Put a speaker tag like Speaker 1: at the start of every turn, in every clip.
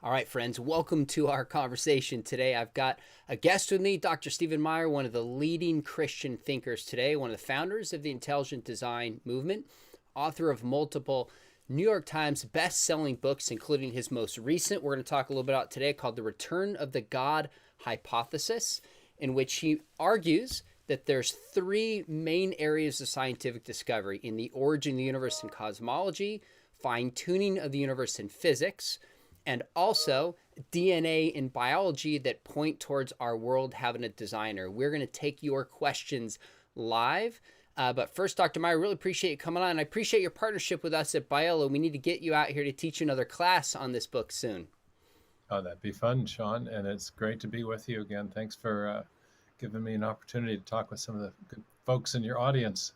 Speaker 1: All right, friends, welcome to our conversation today. I've got a guest with me, Dr. Stephen Meyer, one of the leading Christian thinkers today, one of the founders of the intelligent design movement, author of multiple New York Times best-selling books, including his most recent, we're going to talk a little bit about today, called The Return of the God Hypothesis, in which he argues that there's three main areas of scientific discovery in the origin of the universe in cosmology, fine-tuning of the universe in physics, and also DNA and biology that point towards our world having a designer. We're going to take your questions live. But first, Dr. Meyer, really appreciate you coming on. I appreciate your partnership with us at Biola. We need to get you out here to teach another class on this book soon.
Speaker 2: Oh, that'd be fun, Sean. And it's great to be with you again. Thanks for giving me an opportunity to talk with some of the good folks in your audience.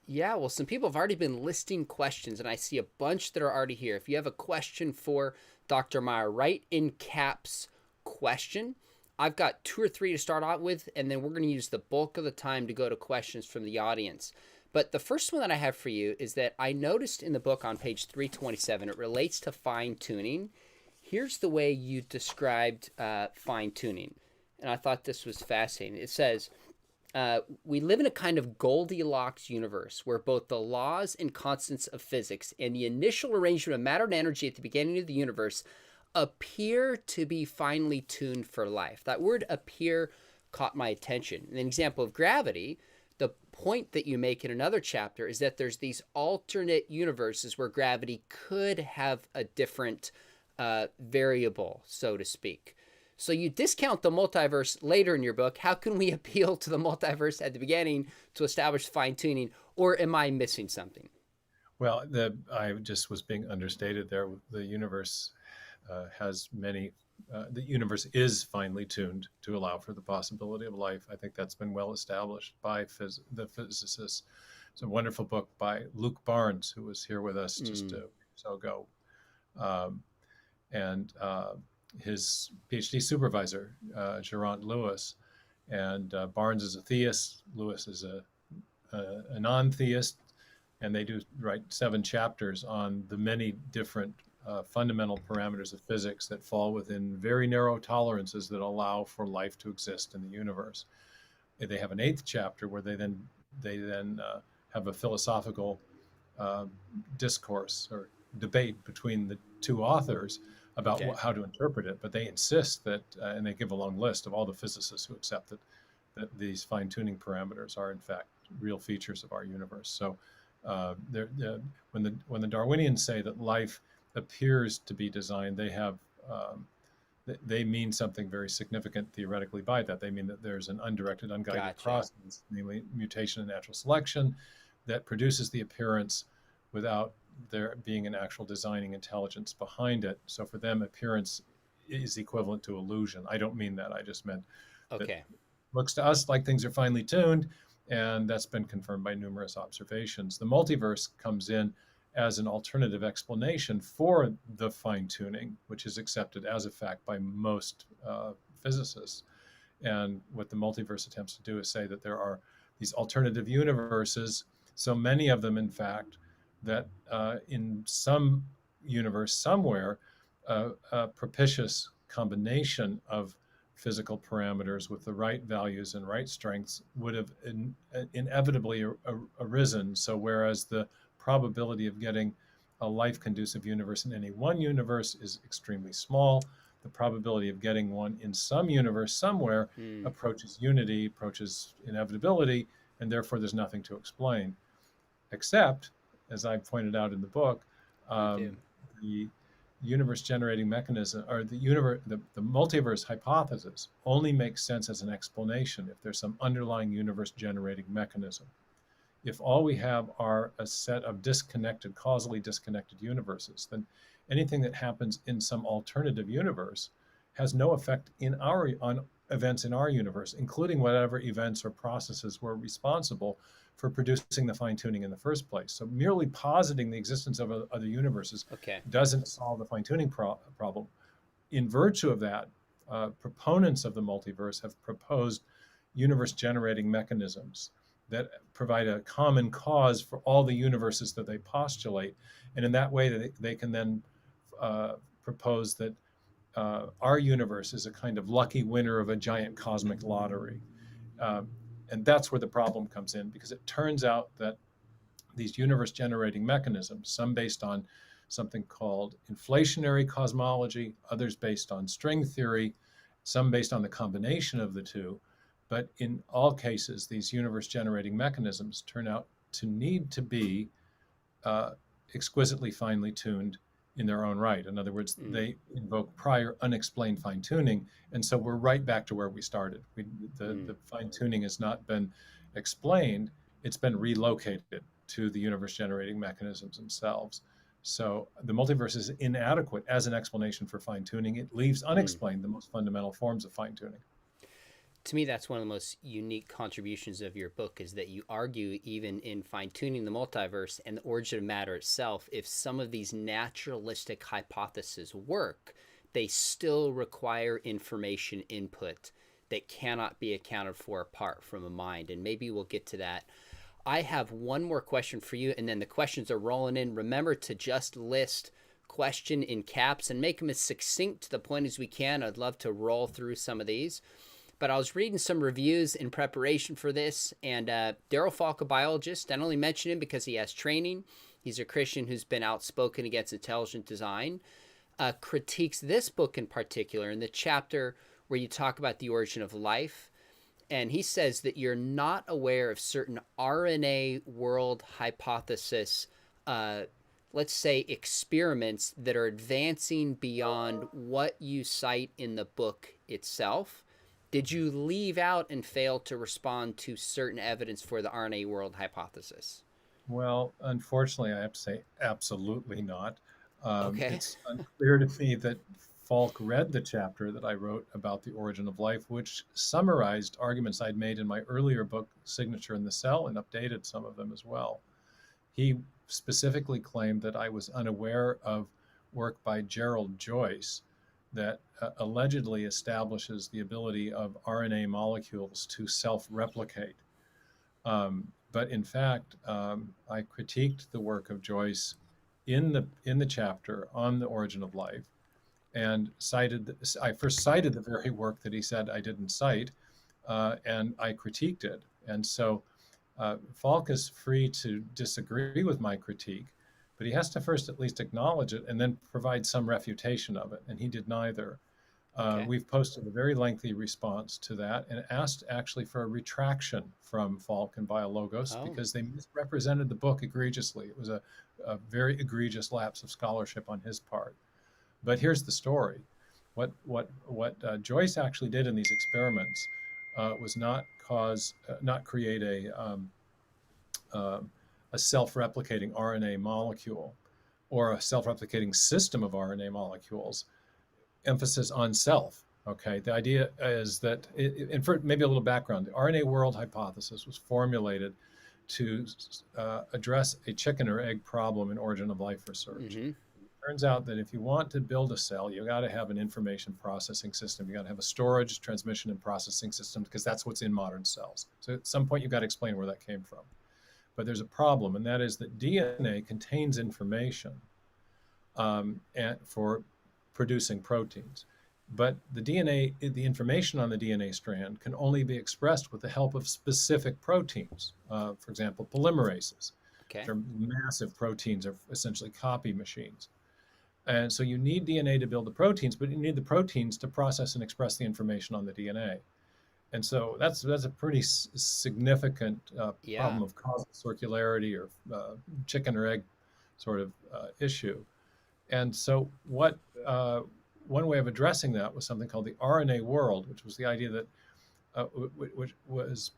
Speaker 1: Yeah, well, some people have already been listing questions, and I see a bunch that are already here. If you have a question for Dr. Meyer, write in caps question. I've got two or three to start out with, and then we're going to use the bulk of the time to go to questions from the audience. But the first one that I have for you is that I noticed in the book on page 327, it relates to fine tuning. Here's the way you described fine tuning, and I thought this was fascinating. It says, we live in a kind of Goldilocks universe where both the laws and constants of physics and the initial arrangement of matter and energy at the beginning of the universe appear to be finely tuned for life. That word appear caught my attention. An example of gravity, the point that you make in another chapter is that there's these alternate universes where gravity could have a different variable, so to speak. So you discount the multiverse later in your book. How can we appeal to the multiverse at the beginning to establish fine tuning? Or am I missing something?
Speaker 2: Well, I just was being understated there. The universe has many, the universe is finely tuned to allow for the possibility of life. I think that's been well established by the physicists. It's a wonderful book by Luke Barnes, who was here with us just a week or so ago. Um, and his PhD supervisor, Gerard Lewis. And Barnes is a theist, Lewis is a non-theist, and they do write 7 chapters on the many different fundamental parameters of physics that fall within very narrow tolerances that allow for life to exist in the universe. They have an 8th chapter where they then have a philosophical uh, discourse or debate between the two authors about
Speaker 1: Okay.
Speaker 2: how to interpret it. But they insist that, and they give a long list of all the physicists who accept that these fine tuning parameters are in fact real features of our universe. So when the Darwinians say that life appears to be designed, they mean something very significant theoretically by that. They mean that there's an undirected, unguided
Speaker 1: Gotcha.
Speaker 2: process, namely mutation and natural selection, that produces the appearance without there being an actual designing intelligence behind it. So for them, appearance is equivalent to illusion. I don't mean that. I just meant that it
Speaker 1: Okay.
Speaker 2: looks to us like things are finely tuned, and that's been confirmed by numerous observations. The multiverse comes in as an alternative explanation for the fine tuning, which is accepted as a fact by most physicists. And what the multiverse attempts to do is say that there are these alternative universes, so many of them, in fact, that in some universe somewhere, a propitious combination of physical parameters with the right values and right strengths would have inevitably arisen. So, whereas the probability of getting a life conducive universe in any one universe is extremely small, the probability of getting one in some universe somewhere
Speaker 1: Hmm.
Speaker 2: approaches unity, approaches inevitability, and therefore there's nothing to explain. Except, as I pointed out in the book,
Speaker 1: You do.
Speaker 2: the universe generating mechanism or the multiverse hypothesis only makes sense as an explanation if there's some underlying universe generating mechanism. If all we have are a set of causally disconnected universes, then anything that happens in some alternative universe has no effect on events in our universe, including whatever events or processes were responsible for producing the fine tuning in the first place. So merely positing the existence of other universes
Speaker 1: Okay.
Speaker 2: doesn't solve the fine tuning problem. In virtue of that, proponents of the multiverse have proposed universe generating mechanisms that provide a common cause for all the universes that they postulate. And in that way, they can then propose that our universe is a kind of lucky winner of a giant cosmic lottery. Um, and that's where the problem comes in, because it turns out that these universe generating mechanisms, some based on something called inflationary cosmology, others based on string theory, some based on the combination of the two. But in all cases, these universe generating mechanisms turn out to need to be uh, exquisitely finely tuned in their own right. In other words,
Speaker 1: Mm,
Speaker 2: they invoke prior unexplained fine tuning. And so we're right back to where we started.
Speaker 1: mm.
Speaker 2: The fine tuning has not been explained, it's been relocated to the universe generating mechanisms themselves. So the multiverse is inadequate as an explanation for fine tuning. It leaves
Speaker 1: Mm.
Speaker 2: unexplained the most fundamental forms of fine tuning.
Speaker 1: To me, that's one of the most unique contributions of your book is that you argue, even in fine tuning the multiverse and the origin of matter itself, if some of these naturalistic hypotheses work, they still require information input that cannot be accounted for apart from a mind. And maybe we'll get to that. I have one more question for you, and then the questions are rolling in. Remember to just list question in caps and make them as succinct to the point as we can. I'd love to roll through some of these. But I was reading some reviews in preparation for this, and Daryl Falk, a biologist, I only mention him because he has training. He's a Christian who's been outspoken against intelligent design, critiques this book in particular in the chapter where you talk about the origin of life. And he says that you're not aware of certain RNA world hypothesis, let's say experiments that are advancing beyond what you cite in the book itself. Did you leave out and fail to respond to certain evidence for the RNA world hypothesis?
Speaker 2: Well, unfortunately, I have to say absolutely not.
Speaker 1: Okay.
Speaker 2: It's unclear to me that Falk read the chapter that I wrote about the origin of life, which summarized arguments I'd made in my earlier book, Signature in the Cell, and updated some of them as well. He specifically claimed that I was unaware of work by Gerald Joyce that allegedly establishes the ability of RNA molecules to self replicate. But in fact, I critiqued the work of Joyce in the chapter on the origin of life, and I first cited the very work that he said I didn't cite, and I critiqued it. And so Falk is free to disagree with my critique, but he has to first at least acknowledge it and then provide some refutation of it. And he did neither.
Speaker 1: Okay.
Speaker 2: We've posted a very lengthy response to that and asked actually for a retraction from Falk and Biologos
Speaker 1: Oh,
Speaker 2: because they misrepresented the book egregiously. It was a very egregious lapse of scholarship on his part. But here's the story. What Joyce actually did in these experiments was not create a self-replicating RNA molecule or a self-replicating system of RNA molecules. Emphasis on self. Okay, the idea is that, and for maybe a little background, the RNA world hypothesis was formulated to address a chicken or egg problem in origin of life research.
Speaker 1: mm-hmm.
Speaker 2: Turns out that if you want to build a cell, you got to have an information processing system. You got to have a storage, transmission, and processing system because that's what's in modern cells. So at some point, you've got to explain where that came from. But there's a problem, and that is that DNA contains information for producing proteins. But the information on the DNA strand can only be expressed with the help of specific proteins. For example, polymerases, which
Speaker 1: Okay.
Speaker 2: are massive proteins, are essentially copy machines. And so you need DNA to build the proteins, but you need the proteins to process and express the information on the DNA. And so that's a pretty significant
Speaker 1: Yeah.
Speaker 2: problem of causal circularity or chicken or egg sort of issue. And so one way of addressing that was something called the RNA world, which was the idea that which was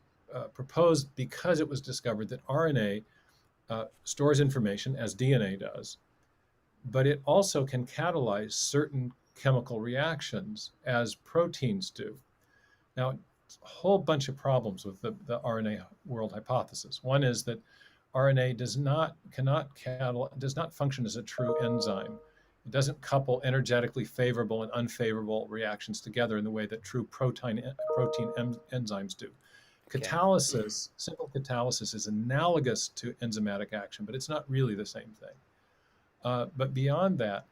Speaker 2: proposed because it was discovered that RNA stores information as DNA does, but it also can catalyze certain chemical reactions as proteins do. Now, a whole bunch of problems with the RNA world hypothesis. One is that RNA does not function as a true enzyme. It doesn't couple energetically favorable and unfavorable reactions together in the way that true protein enzymes do.
Speaker 1: Okay.
Speaker 2: Catalysis, simple catalysis, is analogous to enzymatic action, but it's not really the same thing. But beyond that,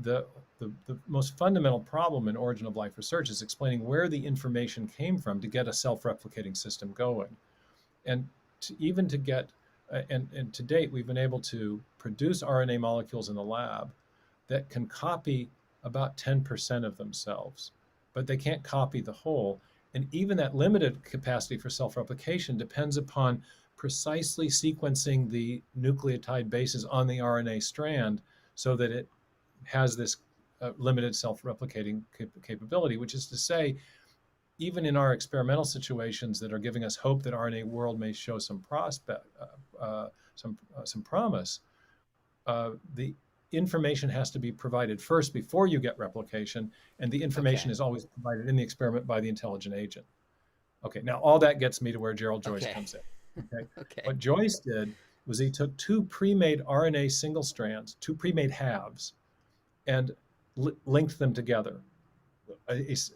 Speaker 2: the, the most fundamental problem in origin of life research is explaining where the information came from to get a self-replicating system going. And even to get, and to date, we've been able to produce RNA molecules in the lab that can copy about 10% of themselves, but they can't copy the whole. And even that limited capacity for self-replication depends upon precisely sequencing the nucleotide bases on the RNA strand so that it has this limited self-replicating capability, which is to say, even in our experimental situations that are giving us hope that RNA World may show some prospect, some promise, the information has to be provided first before you get replication, and the information
Speaker 1: Okay.
Speaker 2: is always provided in the experiment by the intelligent agent. Okay, now all that gets me to where Gerald Joyce
Speaker 1: Okay.
Speaker 2: comes in. Okay,
Speaker 1: Okay.
Speaker 2: what Joyce did was he took two pre-made RNA single strands, two pre-made halves, and linked them together.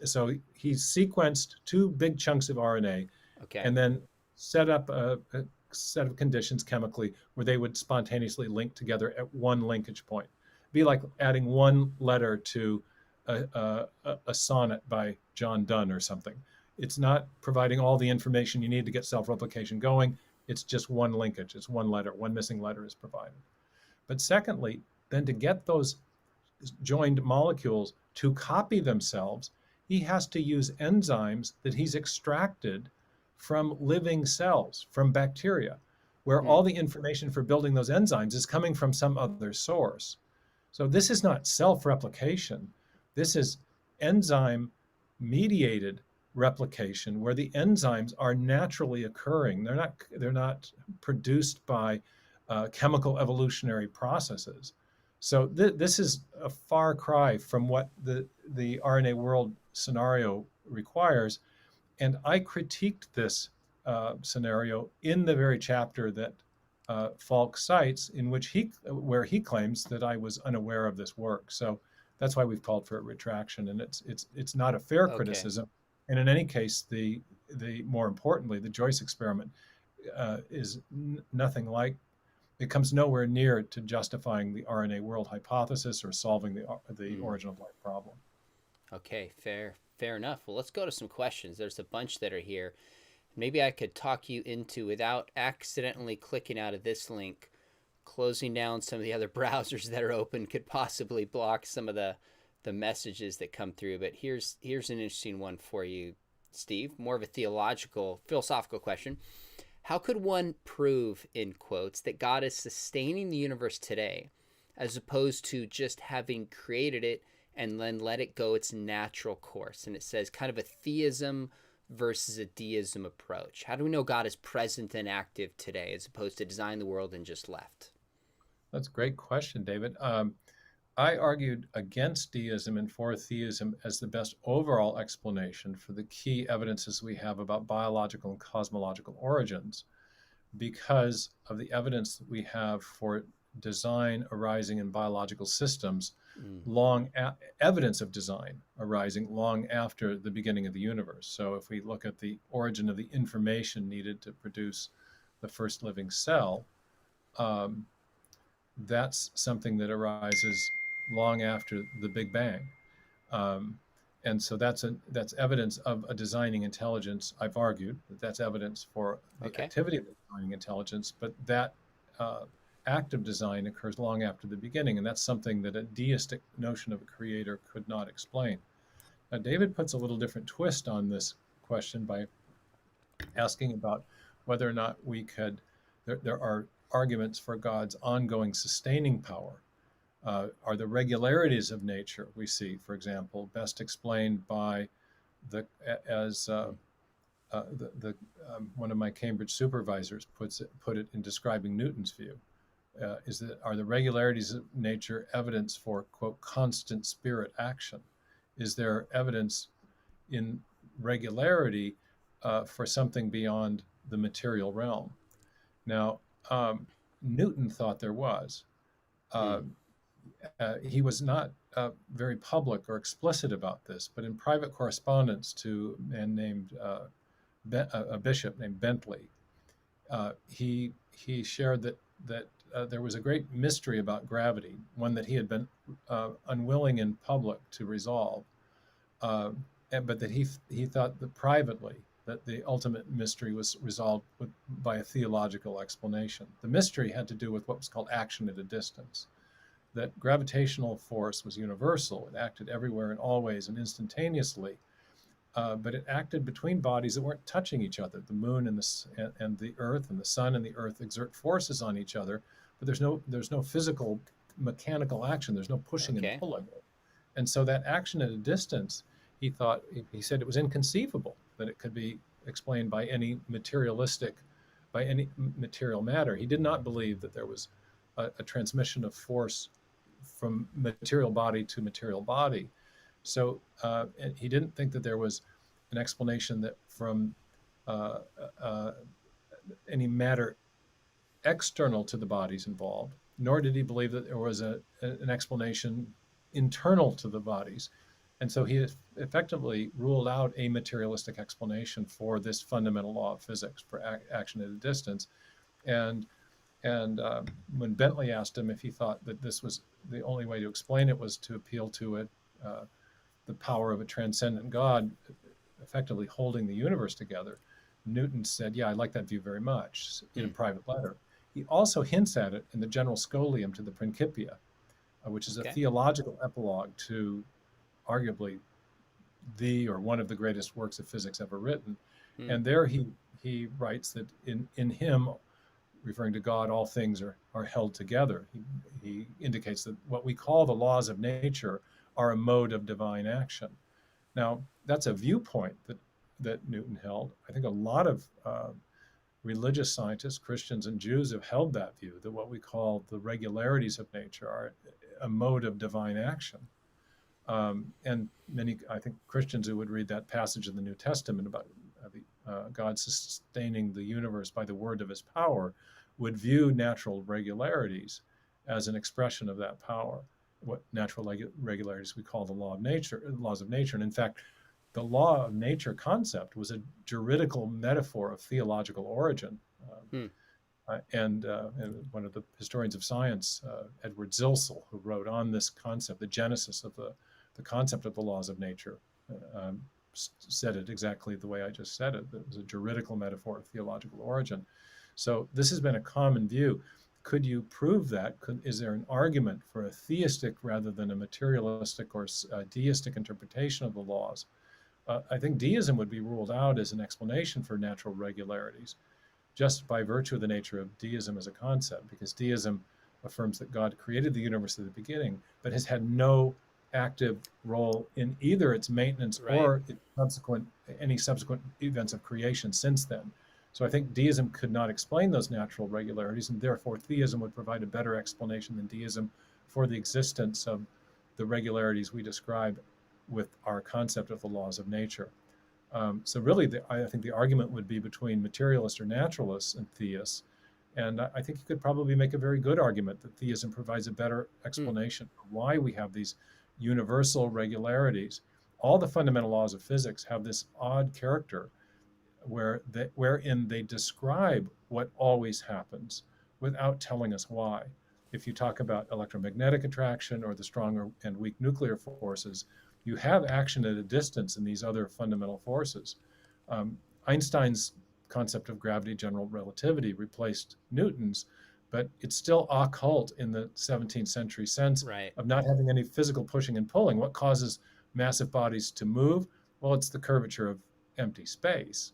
Speaker 2: So he sequenced two big chunks of RNA
Speaker 1: Okay.
Speaker 2: and then set up a set of conditions chemically where they would spontaneously link together at one linkage point. Be like adding one letter to a sonnet by John Donne or something. It's not providing all the information you need to get self-replication going. It's just one linkage. It's one letter. One missing letter is provided. But secondly, then to get those joined molecules to copy themselves, he has to use enzymes that he's extracted from living cells, from bacteria, where
Speaker 1: Hmm.
Speaker 2: all the information for building those enzymes is coming from some other source. So this is not self-replication. This is enzyme mediated replication where the enzymes are naturally occurring. They're not produced by chemical evolutionary processes. So this is a far cry from what the RNA World scenario requires. And I critiqued this scenario in the very chapter that Falk cites, in which where he claims that I was unaware of this work. So that's why we've called for a retraction, and it's not a fair
Speaker 1: Okay.
Speaker 2: criticism. And in any case, the more importantly, the Joyce experiment is nothing like. It comes nowhere near to justifying the RNA World hypothesis or solving the
Speaker 1: Hmm.
Speaker 2: origin of life problem.
Speaker 1: Okay. Fair. Fair enough. Well, let's go to some questions. There's a bunch that are here. Maybe I could talk you into, without accidentally clicking out of this link, closing down some of the other browsers that are open could possibly block some of the messages that come through. But here's an interesting one for you, Steve. More of a theological, philosophical question. How could one prove, in quotes, that God is sustaining the universe today, as opposed to just having created it and then let it go its natural course? And it says kind of a theism versus a deism approach. How do we know God is present and active today, as opposed to designing the world and just left?
Speaker 2: That's a great question, David. I argued against deism and for theism as the best overall explanation for the key evidences we have about biological and cosmological origins, because of the evidence that we have for design arising in biological systems,
Speaker 1: Mm.
Speaker 2: evidence of design arising long after the beginning of the universe. So if we look at the origin of the information needed to produce the first living cell, um, that's something that arises long after the Big Bang. Um, and so that's evidence of a designing intelligence. I've argued that that's evidence for the
Speaker 1: Okay.
Speaker 2: activity of the designing intelligence, but that uh, act of design occurs long after the beginning, and that's something that a deistic notion of a creator could not explain. Now, David puts a little different twist on this question by asking about whether or not we could. There are arguments for God's ongoing sustaining power. Are the regularities of nature we see, for example, best explained by the as
Speaker 1: Mm.
Speaker 2: the one of my Cambridge supervisors put it in describing Newton's view, is that are the regularities of nature evidence for quote constant spirit action? Is there evidence in regularity for something beyond the material realm? Now, Newton thought there was.
Speaker 1: Mm.
Speaker 2: Uh, he was not very public or explicit about this, but in private correspondence to a man named a bishop named Bentley, he shared that there was a great mystery about gravity, one that he had been unwilling in public to resolve, but that he thought that privately that the ultimate mystery was resolved by a theological explanation. The mystery had to do with what was called action at a distance, that gravitational force was universal. It acted everywhere and always and instantaneously, but it acted between bodies that weren't touching each other. The moon and the Earth, and the sun and the Earth exert forces on each other, but there's no physical mechanical action. There's no pushing and pulling. And so that action at a distance, he said it was inconceivable that it could be explained by any material matter. He did not believe that there was a transmission of force from material body to material body. So he didn't think that there was an explanation that from any matter external to the bodies involved, nor did he believe that there was an explanation internal to the bodies. And so he effectively ruled out a materialistic explanation for this fundamental law of physics, for action at a distance. And when Bentley asked him if he thought that this was the only way to explain it was to appeal to it, the power of a transcendent God effectively holding the universe together, Newton said, yeah, I like that view very much, in a private letter. He also hints at it in the General Scholium to the Principia, which is a theological epilogue to arguably one of the greatest works of physics ever written. And there he writes that in him, referring to God, all things are held together. He indicates that what we call the laws of nature are a mode of divine action. Now, that's a viewpoint that Newton held. I think a lot of religious scientists, Christians and Jews, have held that view, that what we call the regularities of nature are a mode of divine action. And many, I think, Christians who would read that passage in the New Testament about God sustaining the universe by the word of his power would view natural regularities as an expression of that power, what natural regularities we call the laws of nature. And in fact, the law of nature concept was a juridical metaphor of theological origin. And one of the historians of science, Edward Zilsel, who wrote on this concept, the genesis of the concept of the laws of nature, said it exactly the way I just said it. It was a juridical metaphor of theological origin. So this has been a common view. Could you prove that? Is there an argument for a theistic rather than a materialistic or deistic interpretation of the laws? I think deism would be ruled out as an explanation for natural regularities, just by virtue of the nature of deism as a concept, because deism affirms that God created the universe at the beginning, but has had no active role in either its maintenance or any subsequent events of creation since then. So I think deism could not explain those natural regularities, and therefore theism would provide a better explanation than deism for the existence of the regularities we describe with our concept of the laws of nature. So really, I think the argument would be between materialists or naturalists and theists. And I think you could probably make a very good argument that theism provides a better explanation for why we have these universal regularities. All the fundamental laws of physics have this odd character wherein they describe what always happens without telling us why. If you talk about electromagnetic attraction or the strong and weak nuclear forces, you have action at a distance in these other fundamental forces. Einstein's concept of gravity, general relativity, replaced Newton's, but it's still occult in the 17th century sense of not having any physical pushing and pulling. What causes massive bodies to move? Well, it's the curvature of empty space.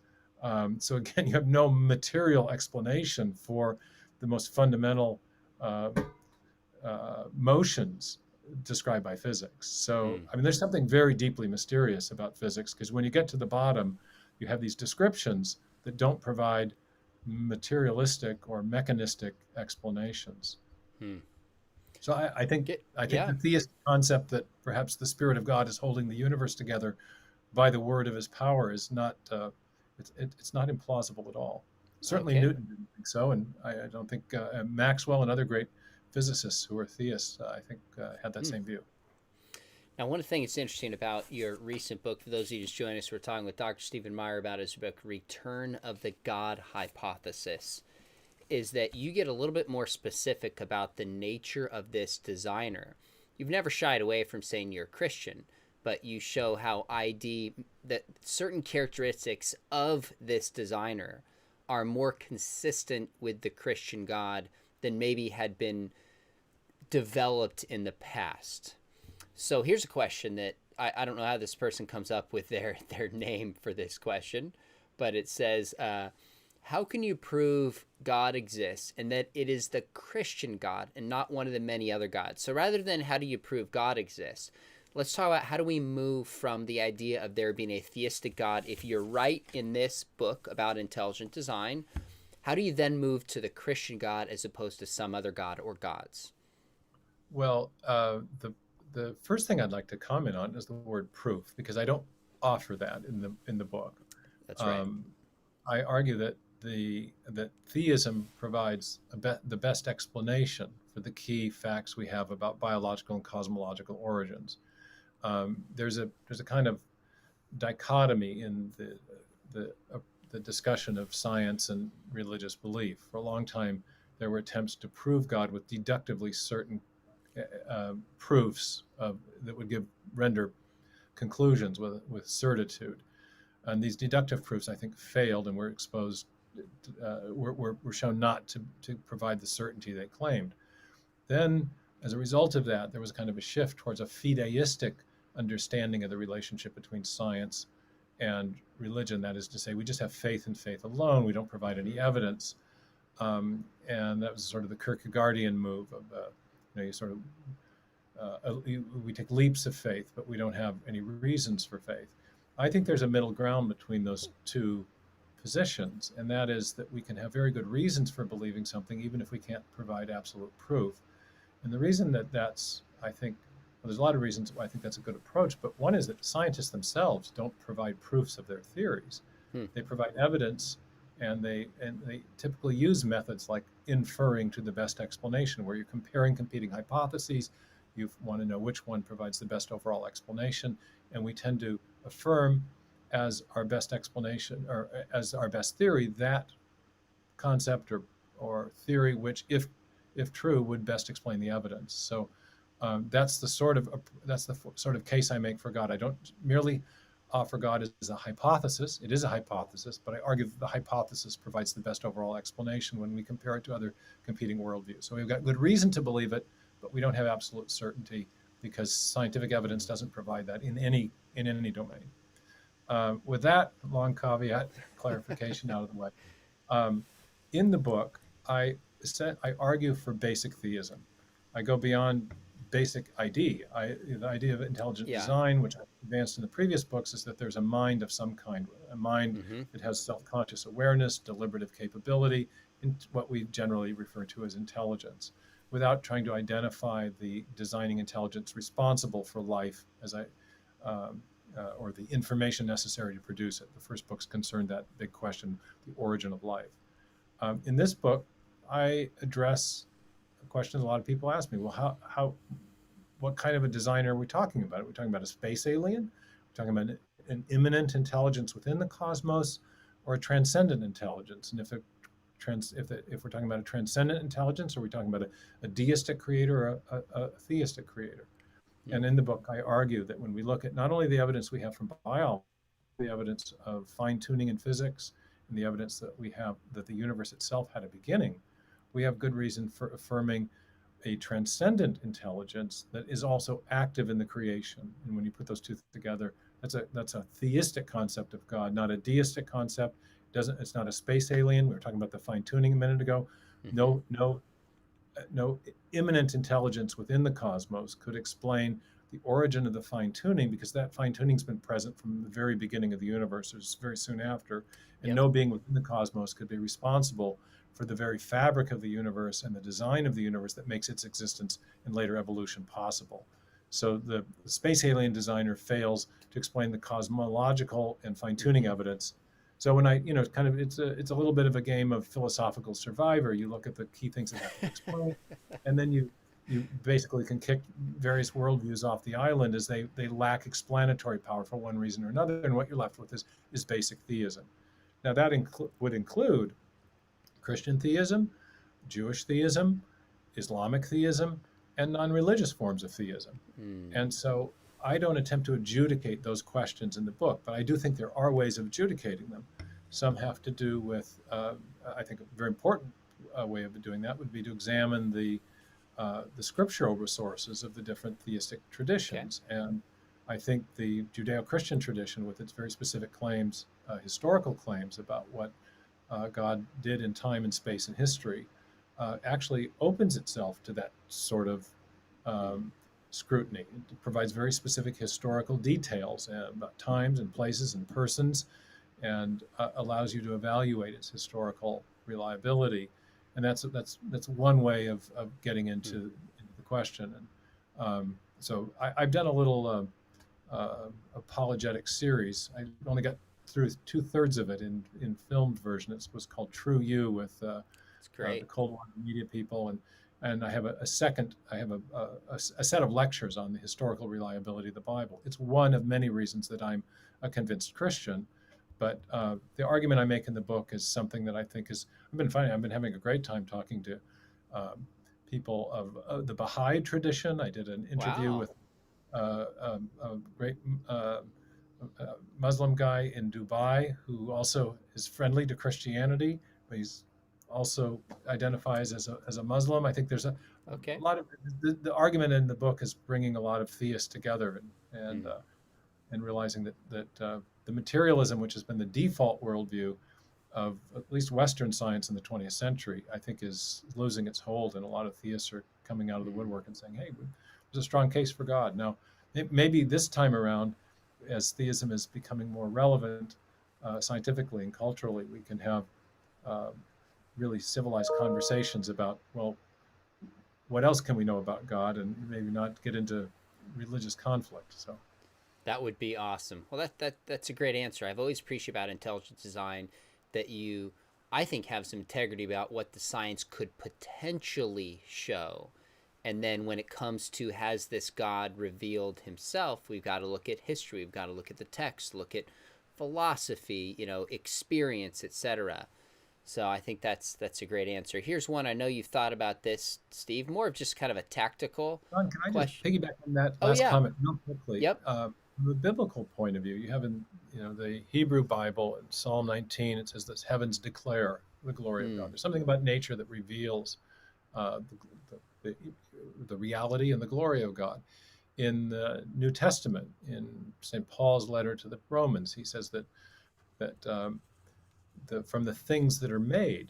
Speaker 2: So again, you have no material explanation for the most fundamental motions described by physics. So, I mean, there's something very deeply mysterious about physics, because when you get to the bottom, you have these descriptions that don't provide materialistic or mechanistic explanations. So I think the theist concept that perhaps the Spirit of God is holding the universe together by the word of his power is not, it's not implausible at all. Certainly Newton didn't think so, and I don't think Maxwell and other great physicists who are theists, I think, had that same view.
Speaker 1: Now, one thing that's interesting about your recent book, for those of you just joining us, we're talking with Dr. Stephen Meyer about his book, Return of the God Hypothesis. is that you get a little bit more specific about the nature of this designer. You've never shied away from saying you're a Christian, but you show how that certain characteristics of this designer are more consistent with the Christian God than maybe had been developed in the past. So here's a question that I don't know how this person comes up with their name for this question, but it says, how can you prove God exists and that it is the Christian God and not one of the many other gods? So rather than how do you prove God exists, let's talk about how do we move from the idea of there being a theistic God. If you're right in this book about intelligent design, how do you then move to the Christian God as opposed to some other God or gods?
Speaker 2: Well, the first thing I'd like to comment on is the word proof, because I don't offer that in the book.
Speaker 1: That's right.
Speaker 2: I argue that that theism provides the best explanation for the key facts we have about biological and cosmological origins. There's a kind of dichotomy in the discussion of science and religious belief. For a long time, there were attempts to prove God with deductively certain proofs that would render conclusions with certitude. And these deductive proofs, I think, failed and were exposed, were shown not to provide the certainty they claimed. Then, as a result of that, there was kind of a shift towards a fideistic understanding of the relationship between science and religion. That is to say, we just have faith and faith alone. We don't provide any evidence. And that was sort of the Kierkegaardian move of, you sort of, we take leaps of faith, but we don't have any reasons for faith. I think there's a middle ground between those two positions, and that is that we can have very good reasons for believing something, even if we can't provide absolute proof. And the reason that's, I think, well, there's a lot of reasons why I think that's a good approach, but one is that scientists themselves don't provide proofs of their theories. They provide evidence, and they typically use methods like inferring to the best explanation, where you're comparing competing hypotheses. You want to know which one provides the best overall explanation, and we tend to affirm as our best explanation, or as our best theory, that concept or theory which, if true, would best explain the evidence. So that's the sort of case I make for God. I don't merely offer God as a hypothesis. It is a hypothesis, but I argue that the hypothesis provides the best overall explanation when we compare it to other competing worldviews. So we've got good reason to believe it, but we don't have absolute certainty because scientific evidence doesn't provide that in any domain. With that long caveat clarification out of the way, in the book, I argue for basic theism. I go beyond basic ID. The idea of intelligent design, which I advanced in the previous books, is that there's a mind of some kind, a mind that has self-conscious awareness, deliberative capability, in what we generally refer to as intelligence, without trying to identify the designing intelligence responsible for life or the information necessary to produce it. The first book's concerned that big question, the origin of life. In this book, I address a question a lot of people ask me. Well, what kind of a designer are we talking about? Are we talking about a space alien? Are we talking about an immanent intelligence within the cosmos, or a transcendent intelligence? And if we're talking about a transcendent intelligence, are we talking about a deistic creator or a theistic creator? And in the book, I argue that when we look at not only the evidence we have from biology, the evidence of fine-tuning in physics, and the evidence that we have that the universe itself had a beginning, we have good reason for affirming a transcendent intelligence that is also active in the creation. And when you put those two together, that's a theistic concept of God, not a deistic concept. It's not a space alien. We were talking about the fine-tuning a minute ago. No immanent intelligence within the cosmos could explain the origin of the fine-tuning, because that fine-tuning's been present from the very beginning of the universe, or very soon after, and no being within the cosmos could be responsible for the very fabric of the universe and the design of the universe that makes its existence and later evolution possible. So the space alien designer fails to explain the cosmological and fine-tuning evidence. So when it's a little bit of a game of philosophical survivor. You look at the key things that have to explain, and then you basically can kick various worldviews off the island as they lack explanatory power for one reason or another, and what you're left with is basic theism. Now that would include Christian theism, Jewish theism, Islamic theism, and non-religious forms of theism.
Speaker 1: Mm.
Speaker 2: And so I don't attempt to adjudicate those questions in the book, but I do think there are ways of adjudicating them. Some have to do with, I think, a very important way of doing that would be to examine the scriptural resources of the different theistic
Speaker 1: Okay.
Speaker 2: traditions. And I think the Judeo-Christian tradition, with its very specific claims, historical claims about what God did in time and space and history, actually opens itself to that sort of
Speaker 1: Mm.
Speaker 2: um, scrutiny. It provides very specific historical details about times and places and persons, and allows you to evaluate its historical reliability. And that's one way of getting
Speaker 1: Mm.
Speaker 2: into the question. And so I've done a little apologetic series. I only got through two-thirds of it in filmed version. It was called True You with
Speaker 1: It's
Speaker 2: the
Speaker 1: great.
Speaker 2: Cold War media people, and I have a second. I have a set of lectures on the historical reliability of the Bible. It's one of many reasons that I'm a convinced Christian. But the argument I make in the book is something that I think is. I've been finding. I've been having a great time talking to um, people of the Baha'i tradition. I did an interview
Speaker 1: Wow.
Speaker 2: with a great Muslim guy in Dubai who also is friendly to Christianity, but he's also identifies as a Muslim. I think there's a
Speaker 1: Okay.
Speaker 2: lot of the argument in the book is bringing a lot of theists together
Speaker 1: Mm.
Speaker 2: and realizing that the materialism, which has been the default worldview of at least Western science in the 20th century, I think is losing its hold, and a lot of theists are coming out of the
Speaker 1: Mm.
Speaker 2: woodwork and saying, "Hey, there's a strong case for God." Now, maybe this time around, as theism is becoming more relevant scientifically and culturally, we can have uh, really civilized conversations about, well, what else can we know about God, and maybe not get into religious conflict. So,
Speaker 1: That would be awesome. Well, that's a great answer. I've always appreciated about intelligent design that you, I think, have some integrity about what the science could potentially show. And then when it comes to has this God revealed himself, we've got to look at history, we've got to look at the text, look at philosophy, experience, etc. So I think that's a great answer. Here's one. I know you've thought about this, Steve, more of just kind of a tactical
Speaker 2: John, can I just
Speaker 1: question.
Speaker 2: piggyback on that
Speaker 1: Oh
Speaker 2: last
Speaker 1: yeah.
Speaker 2: comment real quickly?
Speaker 1: Yep.
Speaker 2: From a biblical point of view, you have in the Hebrew Bible in Psalm 19, it says that heavens declare the glory of God.
Speaker 1: Mm.
Speaker 2: There's something about nature that reveals uh, the, the, the reality and the glory of God. In the New Testament, in St. Paul's letter to the Romans, he says that from the things that are made,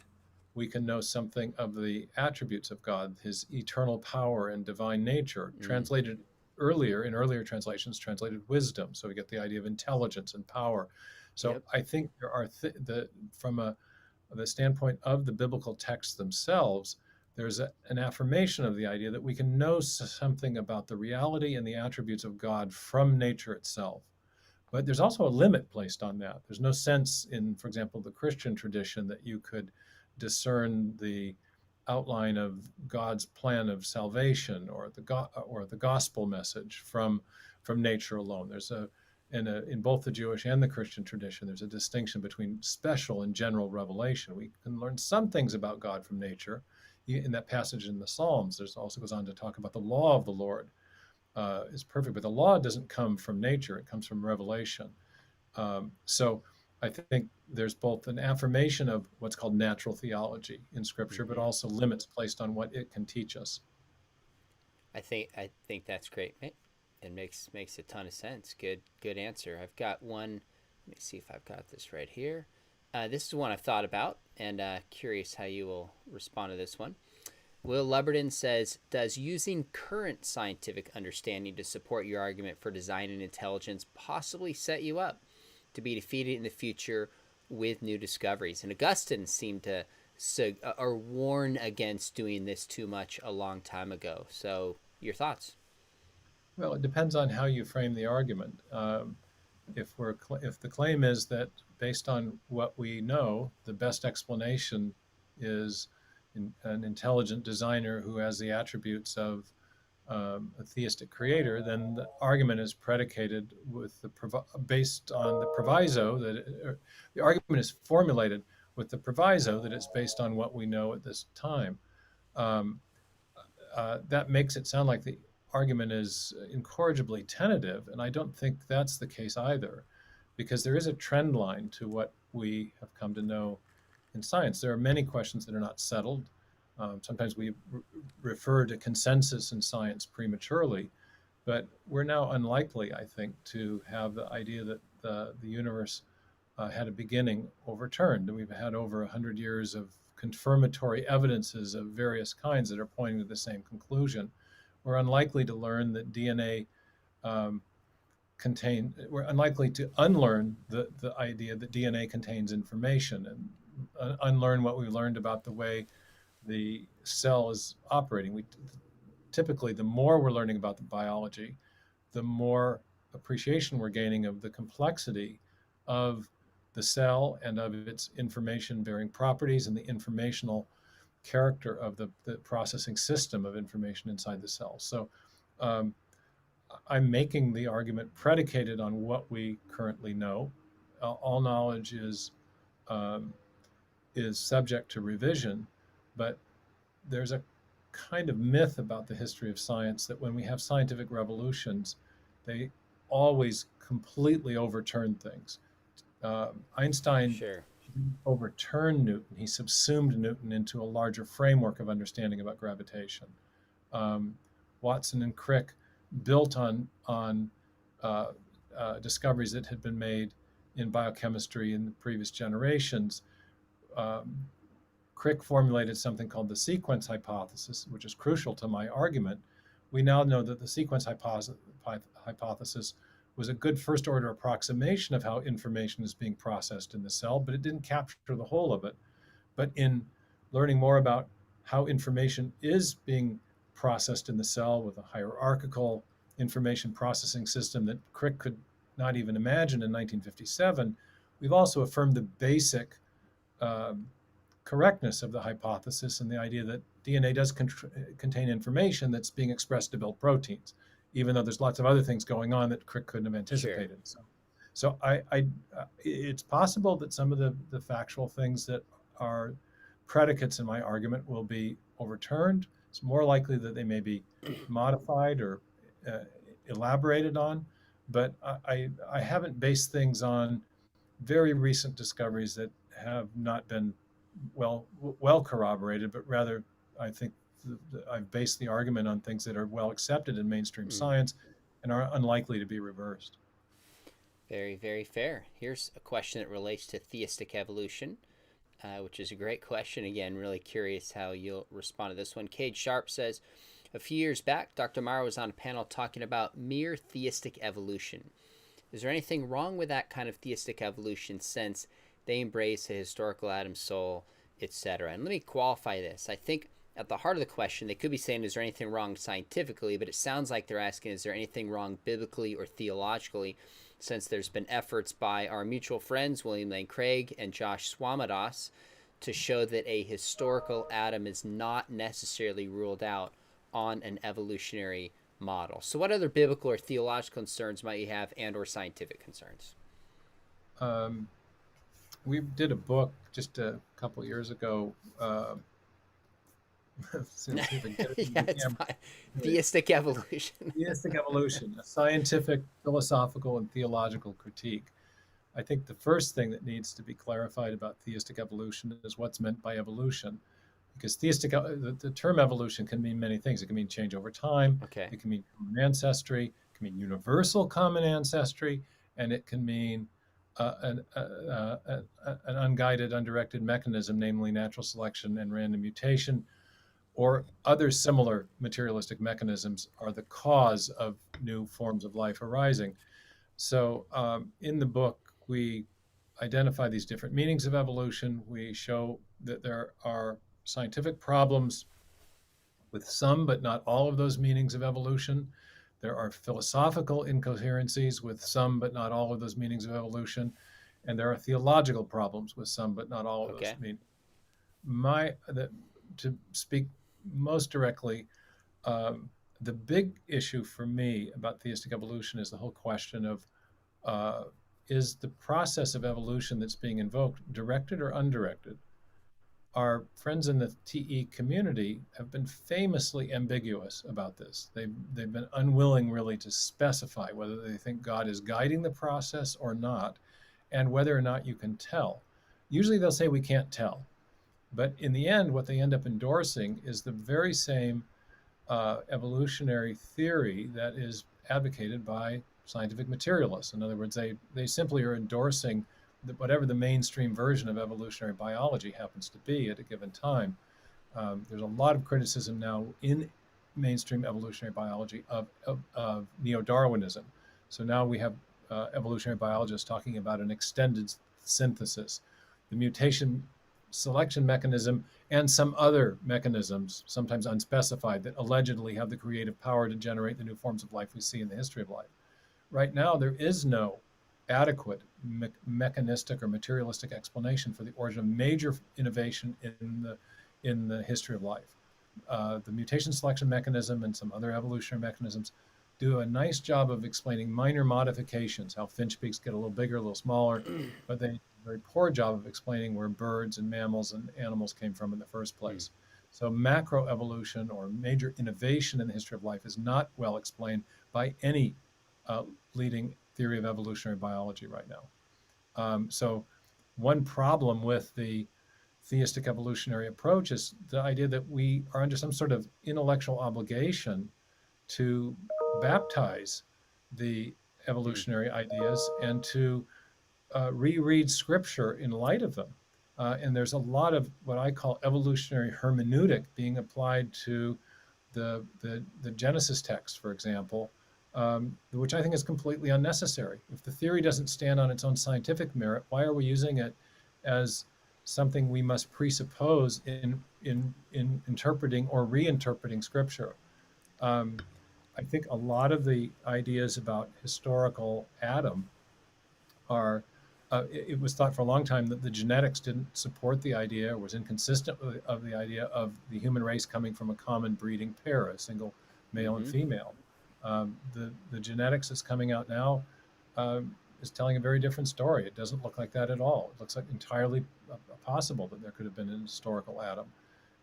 Speaker 2: we can know something of the attributes of God, his eternal power and divine nature,
Speaker 1: Mm.
Speaker 2: translated earlier, in earlier translations, translated wisdom. So we get the idea of intelligence and power. So
Speaker 1: Yep.
Speaker 2: I think there are, from the standpoint of the biblical texts themselves, there's an affirmation of the idea that we can know something about the reality and the attributes of God from nature itself. But there's also a limit placed on that. There's no sense in, for example, the Christian tradition that you could discern the outline of God's plan of salvation or the gospel message from nature alone. There's in both the Jewish and the Christian tradition, there's a distinction between special and general revelation. We can learn some things about God from nature. In that passage in the Psalms, there's also goes on to talk about the law of the Lord is perfect, but the law doesn't come from nature; it comes from revelation. So I think there's both an affirmation of what's called natural theology in Scripture, but
Speaker 1: Mm-hmm.
Speaker 2: also limits placed on what it can teach us.
Speaker 1: I think that's great. It makes a ton of sense. Good answer. I've got one. Let me see if I've got this right here. This is one I've thought about, and curious how you will respond to this one. Will Leberton says, does using current scientific understanding to support your argument for design and intelligence possibly set you up to be defeated in the future with new discoveries? And Augustine seemed to or warn against doing this too much a long time ago. So, your thoughts?
Speaker 2: Well, it depends on how you frame the argument. If the claim is that based on what we know, the best explanation is an intelligent designer who has the attributes of a theistic creator, then the argument is predicated with based on the proviso that the argument is formulated with the proviso that it's based on what we know at this time. Um, that makes it sound like the argument is incorrigibly tentative, and I don't think that's the case either, because there is a trend line to what we have come to know in science. There are many questions that are not settled. Sometimes we refer to consensus in science prematurely, but we're now unlikely, I think, to have the idea that the universe had a beginning overturned. We've had over 100 years of confirmatory evidences of various kinds that are pointing to the same conclusion. We're unlikely to learn that DNA um, we're unlikely to unlearn the idea that DNA contains information and unlearn what we learned about the way the cell is operating. We typically, the more we're learning about the biology, the more appreciation we're gaining of the complexity of the cell and of its information bearing properties and the informational character of the processing system of information inside the cell. So um, I'm making the argument predicated on what we currently know. All knowledge um, is subject to revision, but there's a kind of myth about the history of science that when we have scientific revolutions, they always completely overturn things. Einstein
Speaker 1: Sure.
Speaker 2: overturned Newton. He subsumed Newton into a larger framework of understanding about gravitation. Um, Watson and Crick built on discoveries that had been made in biochemistry in the previous generations. Um, Crick formulated something called the sequence hypothesis, which is crucial to my argument. We now know that the sequence hypothesis was a good first order approximation of how information is being processed in the cell, but it didn't capture the whole of it. But in learning more about how information is being processed in the cell with a hierarchical information processing system that Crick could not even imagine in 1957, we've also affirmed the basic correctness of the hypothesis and the idea that DNA does contain information that's being expressed to build proteins, even though there's lots of other things going on that Crick couldn't have anticipated.
Speaker 1: Sure.
Speaker 2: So it's possible that some of the factual things that are predicates in my argument will be overturned. It's more likely that they may be modified or elaborated on, but I haven't based things on very recent discoveries that have not been well corroborated, but rather I think I've based the argument on things that are well accepted in mainstream
Speaker 1: Mm.
Speaker 2: science and are unlikely to be reversed.
Speaker 1: Very, very fair. Here's a question that relates to theistic evolution, which is a great question. Again, really curious how you'll respond to this one. Cade Sharp says, a few years back, Dr. Meyer was on a panel talking about mere theistic evolution. Is there anything wrong with that kind of theistic evolution since they embrace a historical atom soul, etc.? And let me qualify this. I think at the heart of the question, they could be saying, is there anything wrong scientifically? But it sounds like they're asking, is there anything wrong biblically or theologically? Since there's been efforts by our mutual friends, William Lane Craig and Josh Swamidass, to show that a historical atom is not necessarily ruled out on an evolutionary model. So what other biblical or theological concerns might you have, and or scientific concerns?
Speaker 2: Um, we did a book just a couple of years ago.
Speaker 1: Yeah, it's fine. Theistic evolution.
Speaker 2: Theistic evolution, a scientific, philosophical, and theological critique. I think the first thing that needs to be clarified about theistic evolution is what's meant by evolution. Because the term evolution can mean many things. It can mean change over time.
Speaker 1: Okay.
Speaker 2: It can mean common ancestry. It can mean universal common ancestry, and it can mean an unguided, undirected mechanism, namely natural selection and random mutation, or other similar materialistic mechanisms are the cause of new forms of life arising. So in the book, we identify these different meanings of evolution. We show that there are scientific problems with some, but not all of those meanings of evolution. There are philosophical incoherencies with some, but not all of those meanings of evolution. And there are theological problems with some, but not all of those meanings. To speak most directly, the big issue for me about theistic evolution is the whole question of is the process of evolution that's being invoked directed or undirected? Our friends in the TE community have been famously ambiguous about this. They've been unwilling really to specify whether they think God is guiding the process or not, and whether or not you can tell. Usually they'll say we can't tell. But in the end, what they end up endorsing is the very same evolutionary theory that is advocated by scientific materialists. In other words, they simply are endorsing whatever the mainstream version of evolutionary biology happens to be at a given time. There's a lot of criticism now in mainstream evolutionary biology of neo-Darwinism. So now we have evolutionary biologists talking about an extended synthesis. The mutation selection mechanism and some other mechanisms, sometimes unspecified, that allegedly have the creative power to generate the new forms of life we see in the history of life. Right now, there is no adequate mechanistic or materialistic explanation for the origin of major innovation in the history of life. The mutation selection mechanism and some other evolutionary mechanisms do a nice job of explaining minor modifications, how finch beaks get a little bigger, a little smaller, but they do a very poor job of explaining where birds and mammals and animals came from in the first place. So macroevolution or major innovation in the history of life is not well explained by any leading theory of evolutionary biology right now. So one problem with the theistic evolutionary approach is the idea that we are under some sort of intellectual obligation to baptize the evolutionary ideas and to reread scripture in light of them. And there's a lot of what I call evolutionary hermeneutic being applied to the Genesis text, for example, which I think is completely unnecessary. If the theory doesn't stand on its own scientific merit, why are we using it as something we must presuppose in interpreting or reinterpreting scripture? I think a lot of the ideas about historical Adam are, it was thought for a long time that the genetics didn't support the idea or was inconsistent with of the idea of the human race coming from a common breeding pair, a single male and female. The genetics that's coming out now is telling a very different story. It doesn't look like that at all. It looks like entirely possible that there could have been an historical Adam.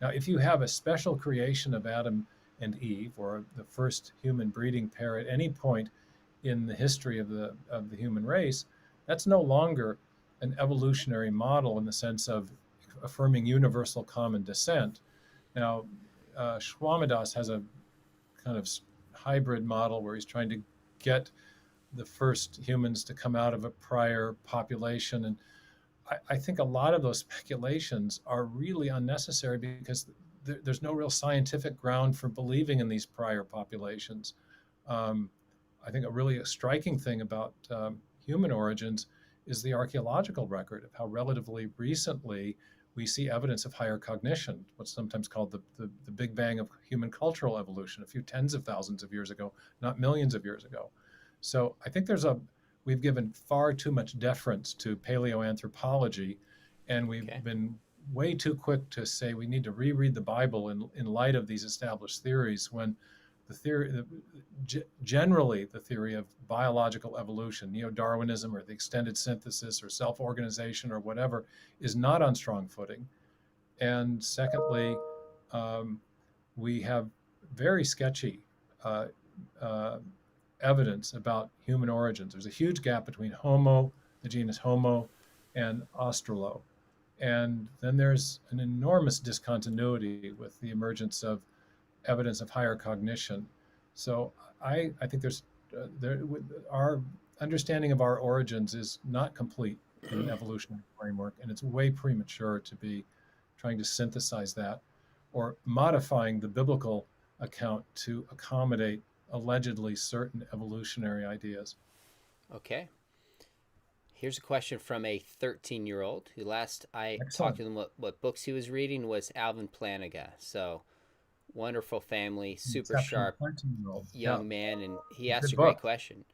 Speaker 2: Now, if you have a special creation of Adam and Eve, or the first human breeding pair at any point in the history of the human race, that's no longer an evolutionary model in the sense of affirming universal common descent. Now, Schwamidas has a kind of hybrid model where he's trying to get the first humans to come out of a prior population. And I think a lot of those speculations are really unnecessary because there's no real scientific ground for believing in these prior populations. I think a really striking thing about human origins is the archaeological record of how relatively recently we see evidence of higher cognition, what's sometimes called the Big Bang of human cultural evolution, a few tens of thousands of years ago, not millions of years ago. So I think we've given far too much deference to paleoanthropology, and we've been way too quick to say we need to reread the Bible in light of these established theories, when generally the theory of biological evolution, neo-Darwinism or the extended synthesis or self-organization or whatever, is not on strong footing. And secondly, we have very sketchy evidence about human origins. There's a huge gap between Homo, the genus Homo, and Australo. And then there's an enormous discontinuity with the emergence of evidence of higher cognition. So I think our understanding of our origins is not complete in an evolutionary framework, and it's way premature to be trying to synthesize that or modifying the biblical account to accommodate allegedly certain evolutionary ideas.
Speaker 1: Okay. Here's a question from a 13-year-old who last I
Speaker 2: Excellent.
Speaker 1: talked to him what books he was reading was Alvin Plantinga. So wonderful family, super sharp young man, and he asked a great question.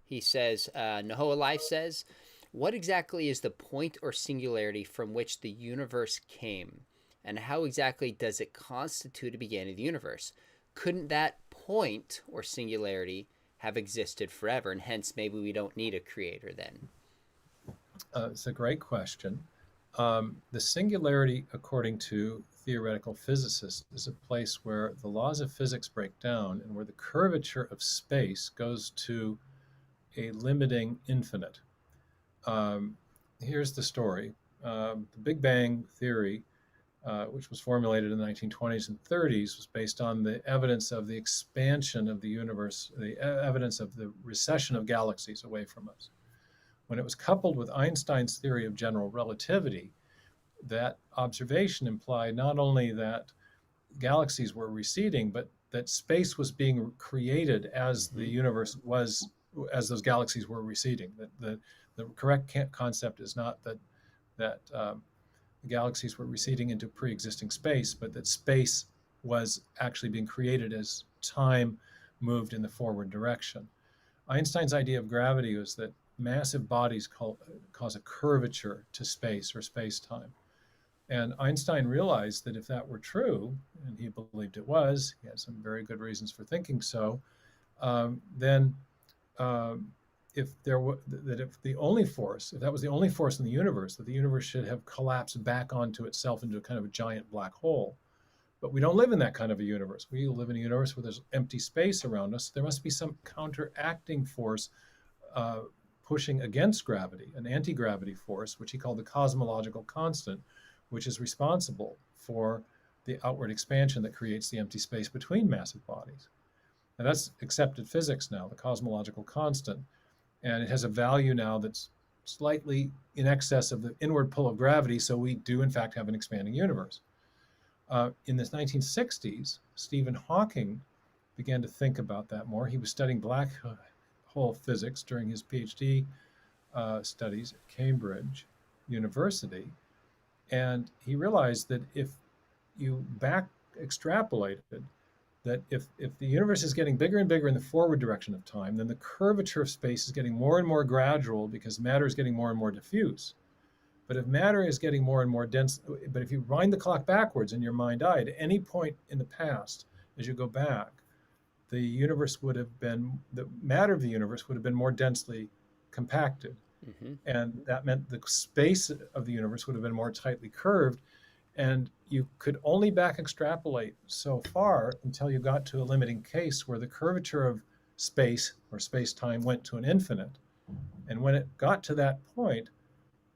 Speaker 1: He says, Nahoa Life says, what exactly is the point or singularity from which the universe came? And how exactly does it constitute a beginning of the universe? Couldn't that point or singularity have existed forever, and hence maybe we don't need a creator then?
Speaker 2: It's a great question. The singularity, according to theoretical physicists, is a place where the laws of physics break down and where the curvature of space goes to a limiting infinite. Um, Here's the story. The Big Bang theory, which was formulated in the 1920s and 30s, was based on the evidence of the expansion of the universe, the evidence of the recession of galaxies away from us. When it was coupled with Einstein's theory of general relativity, that observation implied not only that galaxies were receding, but that space was being created as the
Speaker 1: Mm-hmm.
Speaker 2: universe was, as those galaxies were receding. That the correct concept is not that the galaxies were receding into pre-existing space, but that space was actually being created as time moved in the forward direction. Einstein's idea of gravity was that massive bodies cause a curvature to space or space-time. And Einstein realized that if that were true, and he believed it was, he had some very good reasons for thinking so, then if there were that if the only force, if that was the only force in the universe, that the universe should have collapsed back onto itself into a kind of a giant black hole. But we don't live in that kind of a universe. We live in a universe where there's empty space around us. There must be some counteracting force uh, pushing against gravity, an anti-gravity force, which he called the cosmological constant, which is responsible for the outward expansion that creates the empty space between massive bodies. And that's accepted physics now, the cosmological constant. And it has a value now that's slightly in excess of the inward pull of gravity. So we do, in fact, have an expanding universe. In the 1960s, Stephen Hawking began to think about that more. He was studying black hole physics during his PhD studies at Cambridge University. And he realized that if you back extrapolated, that if the universe is getting bigger and bigger in the forward direction of time, then the curvature of space is getting more and more gradual because matter is getting more and more diffuse. But if matter is getting more and more dense, but if you wind the clock backwards in your mind's eye, at any point in the past, as you go back, the universe would have been, the matter of the universe would have been more densely compacted.
Speaker 1: Mm-hmm.
Speaker 2: And that meant the space of the universe would have been more tightly curved. And you could only back extrapolate so far until you got to a limiting case where the curvature of space or space time went to an infinite. And when it got to that point,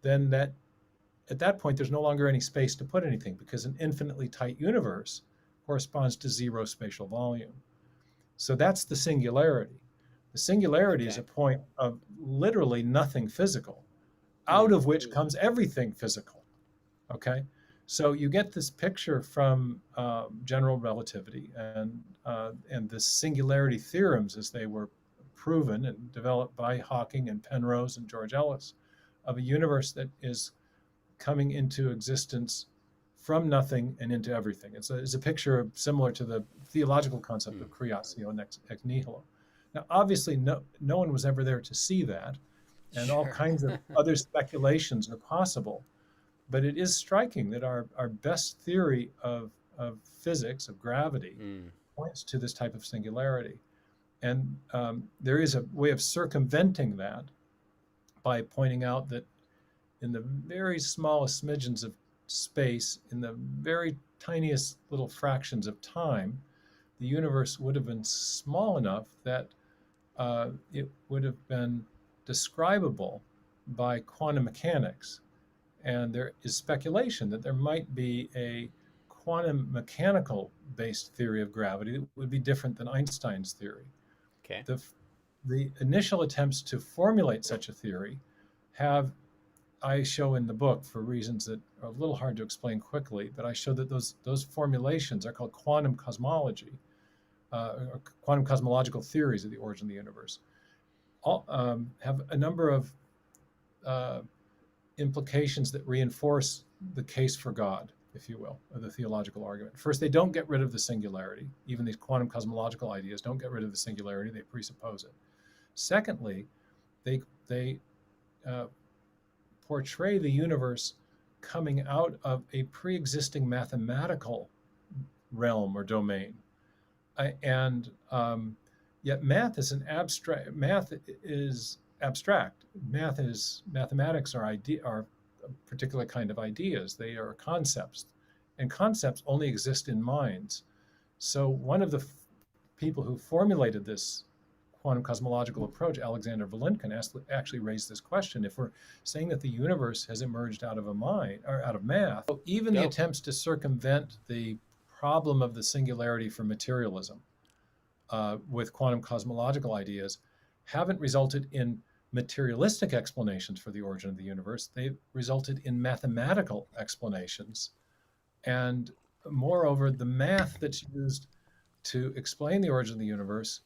Speaker 2: then at that point, there's no longer any space to put anything because an infinitely tight universe corresponds to zero spatial volume. So that's the singularity. The singularity is
Speaker 1: Okay.
Speaker 2: a point of literally nothing physical, out
Speaker 1: Mm.
Speaker 2: of which comes everything physical. Okay, so you get this picture from general relativity and the singularity theorems as they were proven and developed by Hawking and Penrose and George Ellis, of a universe that is coming into existence from nothing and into everything. It's a picture similar to the theological concept of creatio ex nihilo. Now, obviously, no one was ever there to see that, and all
Speaker 1: Sure.
Speaker 2: kinds of other speculations are possible. But it is striking that our best theory of physics, of gravity,
Speaker 1: Mm.
Speaker 2: points to this type of singularity. And there is a way of circumventing that by pointing out that in the very smallest smidgens of space, in the very tiniest little fractions of time, the universe would have been small enough that it would have been describable by quantum mechanics. And there is speculation that there might be a quantum mechanical based theory of gravity that would be different than Einstein's theory.
Speaker 1: Okay.
Speaker 2: The initial attempts to formulate such a theory have, I show in the book for reasons that are a little hard to explain quickly, but I show that those formulations are called quantum cosmology, or quantum cosmological theories of the origin of the universe. All have a number of implications that reinforce the case for God, if you will, of the theological argument. First, they don't get rid of the singularity. Even these quantum cosmological ideas don't get rid of the singularity, they presuppose it. Secondly, they portray the universe coming out of a pre-existing mathematical realm or domain. And yet math is an abstract, math is abstract. Mathematics are a particular kind of ideas. They are concepts, and concepts only exist in minds. So one of the people who formulated this quantum cosmological approach, Alexander Vilenkin, actually raised this question. If we're saying that the universe has emerged out of a mind or out of math, so even the attempts to circumvent the problem of the singularity for materialism with quantum cosmological ideas haven't resulted in materialistic explanations for the origin of the universe. They've resulted in mathematical explanations. And moreover, the math that's used to explain the origin of the universe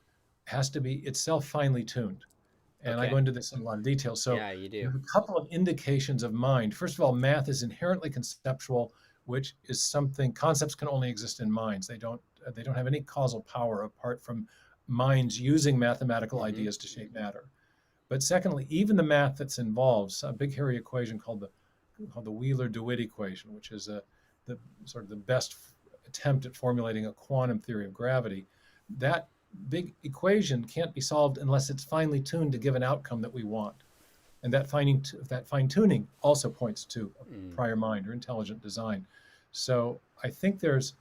Speaker 2: has to be itself finely tuned. And I go into this in a lot of detail. So
Speaker 1: yeah, you do.
Speaker 2: a couple of indications of mind. First of all, math is inherently conceptual, which is something concepts can only exist in minds. They don't have any causal power apart from minds using mathematical ideas to shape matter. But secondly, even the math that's involved, a big hairy equation called the Wheeler-DeWitt equation, which is the sort of the best attempt at formulating a quantum theory of gravity, that big equation can't be solved unless it's finely tuned to give an outcome that we want. And that fine tuning also points to a prior mind or intelligent design. So I think there's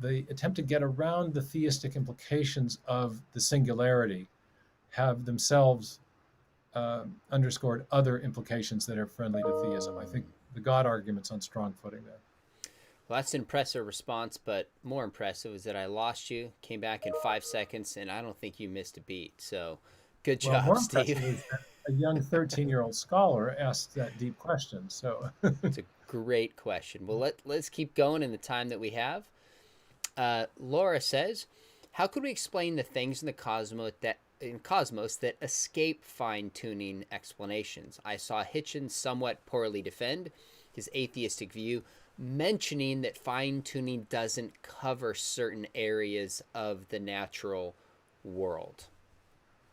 Speaker 2: the attempt to get around the theistic implications of the singularity have themselves underscored other implications that are friendly to theism. I think the God argument's on strong footing there.
Speaker 1: Well, that's an impressive response, but more impressive is that I lost you, came back in 5 seconds, and I don't think you missed a beat. So good job,
Speaker 2: more
Speaker 1: Steve.
Speaker 2: impressive is that a young 13-year-old scholar asked that deep question. So
Speaker 1: it's a great question. Well, let's keep going in the time that we have. Laura says, how could we explain the things in the cosmos that escape fine-tuning explanations? I saw Hitchens somewhat poorly defend his atheistic view, mentioning that fine-tuning doesn't cover certain areas of the natural world.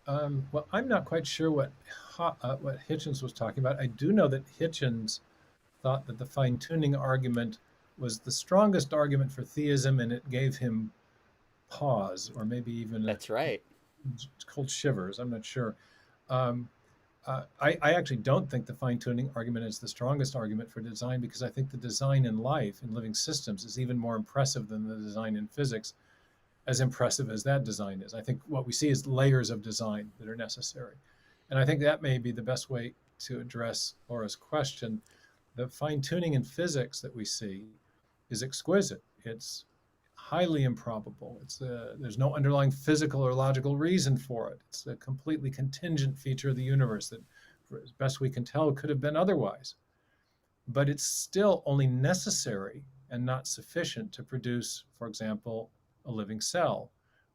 Speaker 2: Well, I'm not quite sure what Hitchens was talking about. I do know that Hitchens thought that the fine-tuning argument was the strongest argument for theism, and it gave him pause, or maybe even
Speaker 1: that's right,
Speaker 2: cold shivers. I'm not sure. I actually don't think the fine-tuning argument is the strongest argument for design, because I think the design in life, in living systems, is even more impressive than the design in physics, as impressive as that design is. I think what we see is layers of design that are necessary. And I think that may be the best way to address Laura's question. The fine-tuning in physics that we see is exquisite. It's highly improbable. There's no underlying physical or logical reason for it. It's a completely contingent feature of the universe that, for as best we can tell, could have been otherwise. But it's still only necessary and not sufficient to produce, for example, a living cell,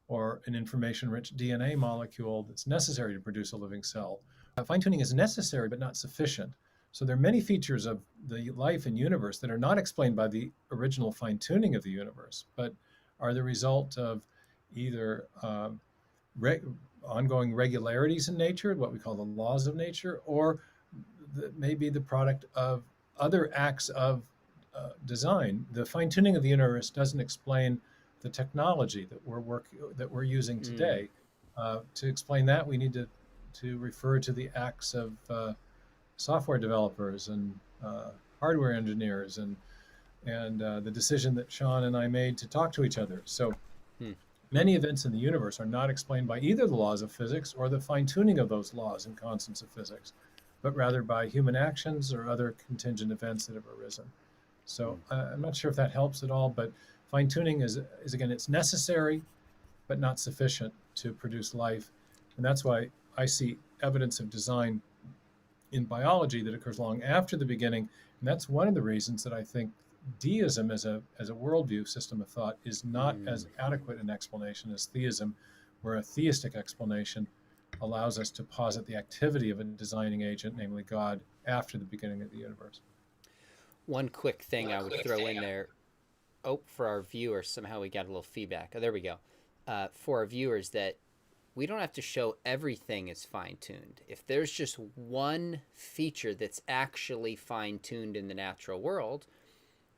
Speaker 2: or an information-rich DNA molecule that's necessary to produce a living cell. Fine-tuning is necessary but not sufficient. So there are many features of the life and universe that are not explained by the original fine-tuning of the universe, but are the result of either ongoing regularities in nature, what we call the laws of nature, or maybe the product of other acts of design. The fine-tuning of the universe doesn't explain the technology that we're using today. To explain that, we need to refer to the acts of software developers and hardware engineers, and the decision that Sean and I made to talk to each other. So many events in the universe are not explained by either the laws of physics or the fine-tuning of those laws and constants of physics, but rather by human actions or other contingent events that have arisen. So I'm not sure if that helps at all, but fine-tuning is again, it's necessary, but not sufficient to produce life. And that's why I see evidence of design in biology that occurs long after the beginning. And that's one of the reasons that I think deism as a worldview system of thought is not as adequate an explanation as theism, where a theistic explanation allows us to posit the activity of a designing agent, namely God, after the beginning of the universe.
Speaker 1: One quick thing I would throw in there. Oh, for our viewers, somehow we got a little feedback. Oh, there we go. For our viewers, that we don't have to show everything is fine-tuned. If there's just one feature that's actually fine-tuned in the natural world,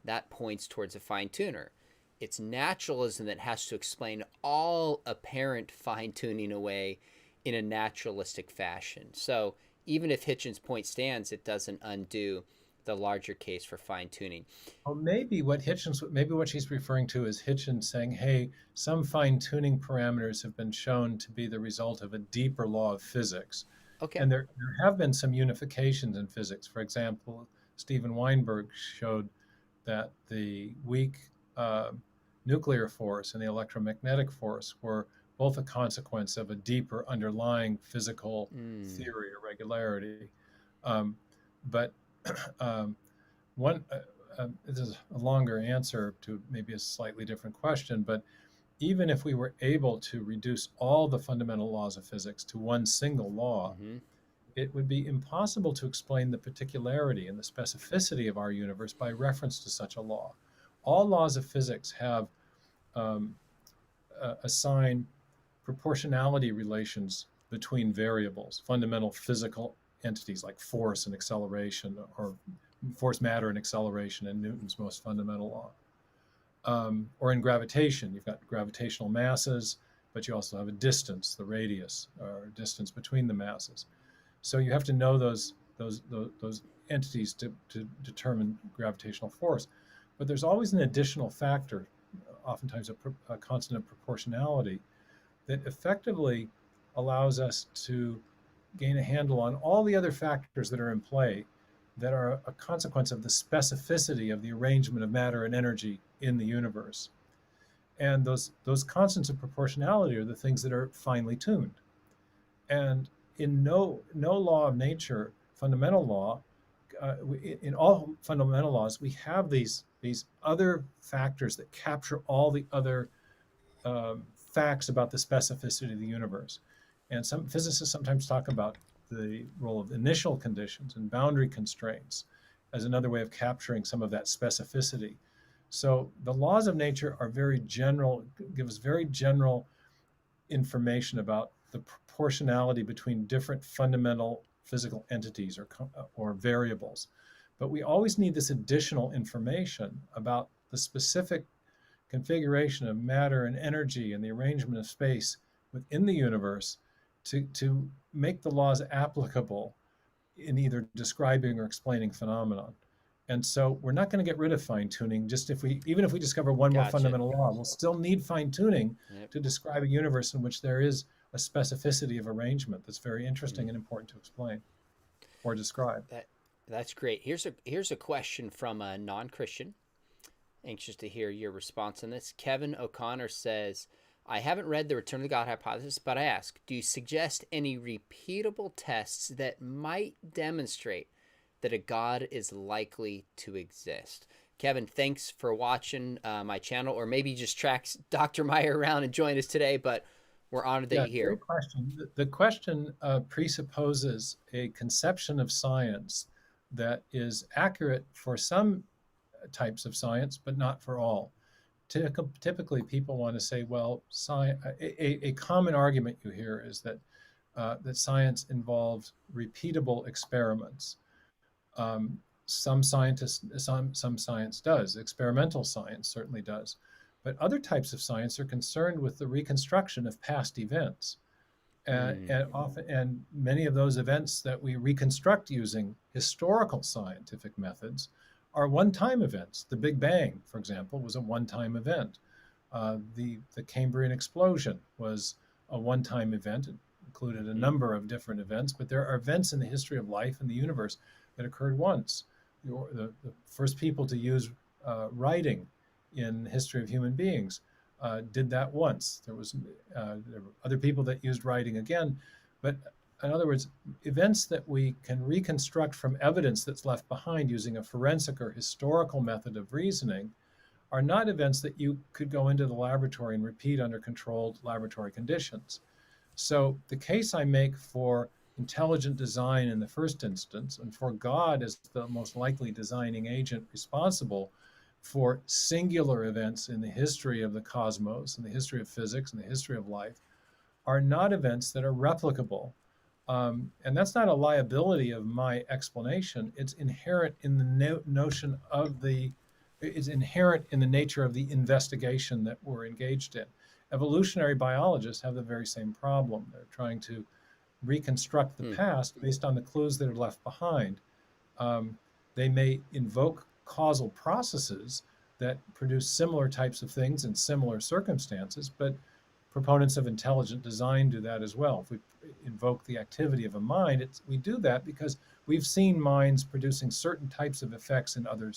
Speaker 1: that points towards a fine-tuner. It's naturalism that has to explain all apparent fine-tuning away in a naturalistic fashion. So even if Hitchens' point stands, it doesn't undo the larger case for fine tuning.
Speaker 2: Well, maybe what she's referring to is Hitchens saying, hey, some fine tuning parameters have been shown to be the result of a deeper law of physics.
Speaker 1: Okay.
Speaker 2: And there have been some unifications in physics. For example, Steven Weinberg showed that the weak uh, nuclear force and the electromagnetic force were both a consequence of a deeper underlying physical
Speaker 1: Mm.
Speaker 2: theory or regularity. Um, but um, one, this is a longer answer to maybe a slightly different question, but even if we were able to reduce all the fundamental laws of physics to one single law,
Speaker 1: Mm-hmm.
Speaker 2: it would be impossible to explain the particularity and the specificity of our universe by reference to such a law. All laws of physics have um, assign proportionality relations between variables, fundamental physical entities like force and acceleration, or force, matter, and acceleration in Newton's most fundamental law. Or in gravitation, you've got gravitational masses, but you also have a distance, the radius, or distance between the masses. So you have to know those entities to determine gravitational force. But there's always an additional factor, oftentimes a constant of proportionality, that effectively allows us to gain a handle on all the other factors that are in play that are a consequence of the specificity of the arrangement of matter and energy in the universe. And those constants of proportionality are the things that are finely tuned. And in no law of nature, fundamental law, in all fundamental laws, we have these other factors that capture all the other facts about the specificity of the universe. And some physicists sometimes talk about the role of initial conditions and boundary constraints as another way of capturing some of that specificity. So the laws of nature are very general, give us very general information about the proportionality between different fundamental physical entities or variables. But we always need this additional information about the specific configuration of matter and energy and the arrangement of space within the universe to make the laws applicable in either describing or explaining phenomenon. And so we're not going to get rid of fine tuning. Just if we, even if we discover one more
Speaker 1: Gotcha.
Speaker 2: fundamental law, we'll still need fine tuning
Speaker 1: Yep.
Speaker 2: to describe a universe in which there is a specificity of arrangement that's very interesting
Speaker 1: Mm.
Speaker 2: and important to explain or describe.
Speaker 1: That's great. Here's a question from a non-Christian. Anxious to hear your response on this. Kevin O'Connor says, I haven't read the Return of the God hypothesis, but I ask, do you suggest any repeatable tests that might demonstrate that a God is likely to exist? Kevin, thanks for watching my channel, or maybe just tracks Dr. Meyer around and join us today, but we're honored that
Speaker 2: Yeah,
Speaker 1: you're here.
Speaker 2: great question. The question presupposes a conception of science that is accurate for some types of science, but not for all. Typically, people want to say, well, a common argument you hear is that that science involves repeatable experiments. Some science does. Experimental science certainly does. But other types of science are concerned with the reconstruction of past events.
Speaker 1: Mm.
Speaker 2: And many of those events that we reconstruct using historical scientific methods are one-time events. The Big Bang, for example, was a one-time event. The Cambrian explosion was a one-time event. It included a number of different events, but there are events in the history of life and the universe that occurred once. The first people to use writing in the history of human beings did that once. There were other people that used writing again, but in other words, events that we can reconstruct from evidence that's left behind using a forensic or historical method of reasoning are not events that you could go into the laboratory and repeat under controlled laboratory conditions. So the case I make for intelligent design in the first instance, and for God as the most likely designing agent responsible for singular events in the history of the cosmos, in the history of physics, and the history of life, are not events that are replicable. And that's not a liability of my explanation. It's inherent in the notion of it's inherent in the nature of the investigation that we're engaged in. Evolutionary biologists have the very same problem. They're trying to reconstruct the
Speaker 1: Hmm.
Speaker 2: past based on the clues that are left behind. Um, they may invoke causal processes that produce similar types of things in similar circumstances, but proponents of intelligent design do that as well. If we invoke the activity of a mind, we do that because we've seen minds producing certain types of effects in other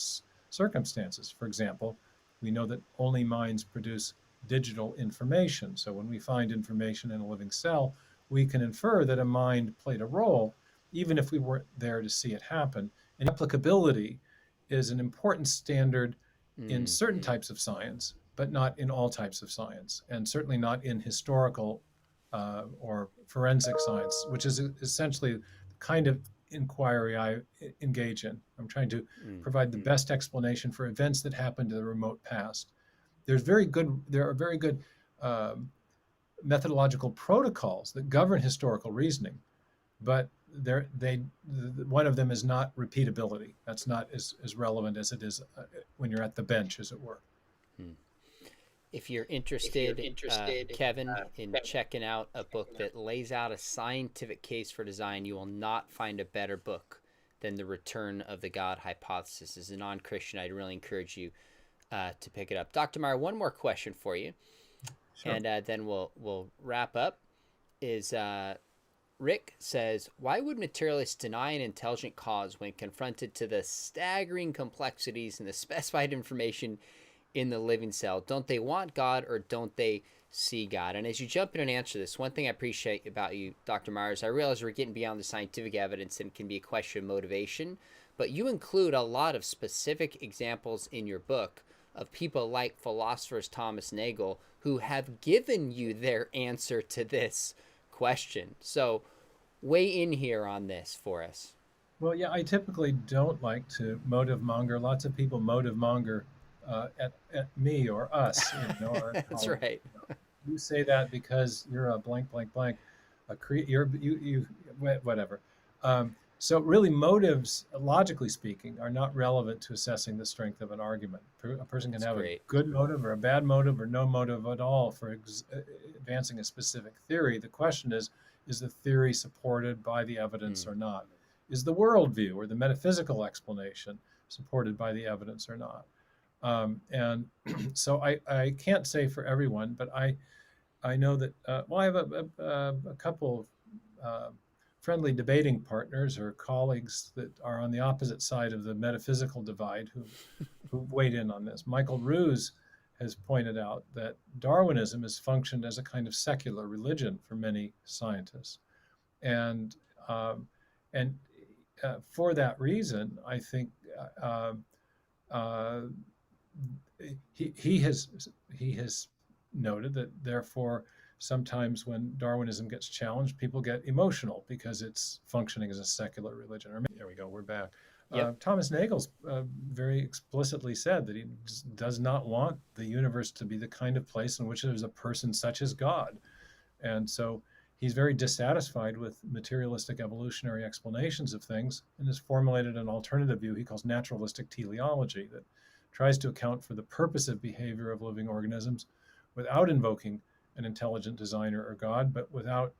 Speaker 2: circumstances. For example, we know that only minds produce digital information. So when we find information in a living cell, we can infer that a mind played a role, even if we weren't there to see it happen. And replicability is an important standard in
Speaker 1: Hmm.
Speaker 2: certain types of science, but not in all types of science, and certainly not in historical or forensic science, which is essentially the kind of inquiry I engage in. I'm trying to
Speaker 1: Hmm.
Speaker 2: provide the
Speaker 1: Hmm.
Speaker 2: best explanation for events that happened in the remote past. There are very good um, methodological protocols that govern historical reasoning, but one of them is not repeatability. That's not as relevant as it is when you're at the bench, as it were.
Speaker 1: Hmm. If you're interested, Kevin, in checking out a book that lays out a scientific case for design, you will not find a better book than The Return of the God Hypothesis. As a non-Christian, I'd really encourage you to pick it up. Dr. Meyer, one more question for you,
Speaker 2: Sure.
Speaker 1: and then we'll wrap up. Is Rick says, why would materialists deny an intelligent cause when confronted to the staggering complexities and the specified information in the living cell? Don't they want God, or don't they see God? And as you jump in and answer this, one thing I appreciate about you, Dr. Myers, I realize we're getting beyond the scientific evidence and it can be a question of motivation, but you include a lot of specific examples in your book of people like philosophers Thomas Nagel who have given you their answer to this question. So weigh in here on this for us.
Speaker 2: Well, yeah, I typically don't like to motive monger. Lots of people motive monger at me or us, our
Speaker 1: That's
Speaker 2: colleagues.
Speaker 1: right.
Speaker 2: You say that because you're a blank, blank, blank, whatever. So really, motives, logically speaking, are not relevant to assessing the strength of an argument. A person can
Speaker 1: That's
Speaker 2: have a
Speaker 1: great.
Speaker 2: good motive or a bad motive or no motive at all for advancing a specific theory. The question is the theory supported by the evidence
Speaker 1: Mm.
Speaker 2: or not? Is the worldview or the metaphysical explanation supported by the evidence or not? And so I can't say for everyone, but I know that, I have a couple of friendly debating partners or colleagues that are on the opposite side of the metaphysical divide who weighed in on this. Michael Ruse has pointed out that Darwinism has functioned as a kind of secular religion for many scientists. And, um, and for that reason, I think uh, uh, he has noted that therefore sometimes when Darwinism gets challenged, people get emotional because it's functioning as a secular religion. There we go, we're back.
Speaker 1: Yep.
Speaker 2: Thomas Nagel's very explicitly said that he does not want the universe to be the kind of place in which there's a person such as God. And so he's very dissatisfied with materialistic evolutionary explanations of things and has formulated an alternative view he calls naturalistic teleology that tries to account for the purposive behavior of living organisms without invoking an intelligent designer or God, but without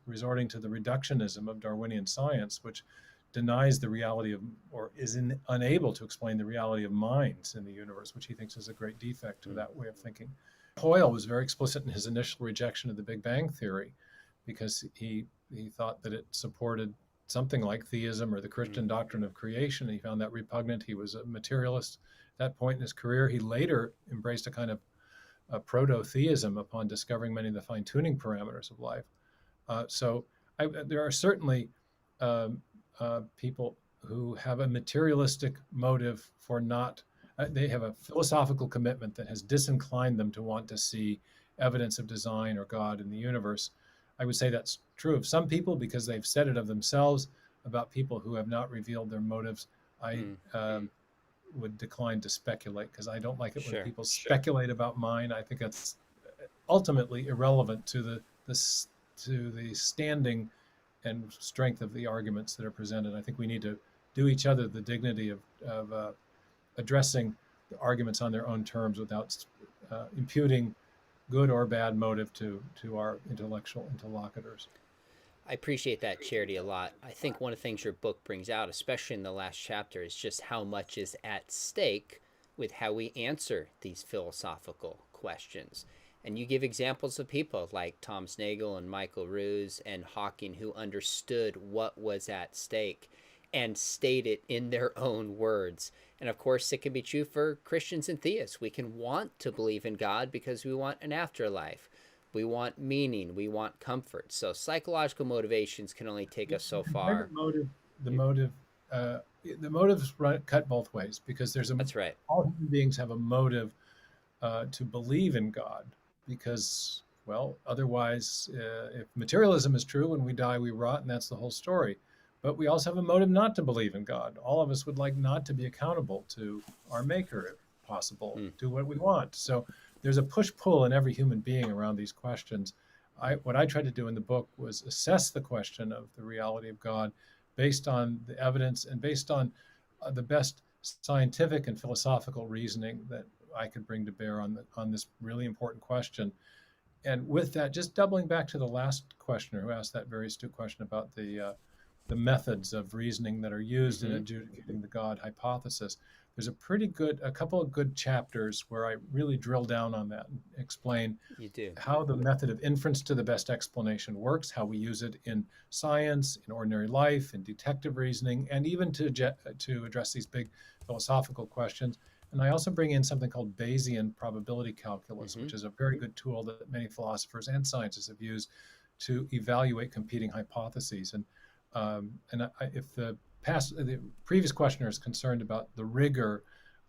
Speaker 2: resorting to the reductionism of Darwinian science, which denies the reality of, or is unable to explain the reality of minds in the universe, which he thinks is a great defect to
Speaker 1: Mm.
Speaker 2: that way of thinking. Hoyle was very explicit in his initial rejection of the Big Bang Theory because he thought that it supported something like theism or the Christian
Speaker 1: Mm.
Speaker 2: doctrine of creation. He found that repugnant. He was a materialist at that point in his career. He later embraced a kind of proto-theism upon discovering many of the fine-tuning parameters of life. There are certainly people who have a materialistic motive for not, they have a philosophical commitment that has disinclined them to want to see evidence of design or God in the universe. I would say that's true of some people because they've said it of themselves. About people who have not revealed their motives, I
Speaker 1: Mm.
Speaker 2: would decline to speculate because I don't like it when
Speaker 1: Sure.
Speaker 2: people speculate about mine. I think that's ultimately irrelevant to the standing and strength of the arguments that are presented. I think we need to do each other the dignity of addressing the arguments on their own terms without imputing good or bad motive to our intellectual interlocutors.
Speaker 1: I appreciate that, Charity, a lot. I think one of the things your book brings out, especially in the last chapter, is just how much is at stake with how we answer these philosophical questions. And you give examples of people like Thomas Nagel and Michael Ruse and Hawking who understood what was at stake and state it in their own words. And of course, it can be true for Christians and theists. We can want to believe in God because we want an afterlife. We want meaning. We want comfort. So psychological motivations can only take us so far.
Speaker 2: The motive, the motives cut both ways because
Speaker 1: That's right.
Speaker 2: all human beings have a motive to believe in God because, well, otherwise, if materialism is true, when we die, we rot, and that's the whole story. But we also have a motive not to believe in God. All of us would like not to be accountable to our Maker, if possible, do what we want. So there's a push-pull in every human being around these questions. What I tried to do in the book was assess the question of the reality of God based on the evidence and based on the best scientific and philosophical reasoning that I could bring to bear on this really important question. And with that, just doubling back to the last questioner who asked that very astute question about the methods of reasoning that are used in adjudicating the God hypothesis. There's a couple of good chapters where I really drill down on that and explain how the method of inference to the best explanation works, how we use it in science, in ordinary life, in detective reasoning, and even to address these big philosophical questions. And I also bring in something called Bayesian probability calculus, which is a very good tool that many philosophers and scientists have used to evaluate competing hypotheses. If the previous questioner is concerned about the rigor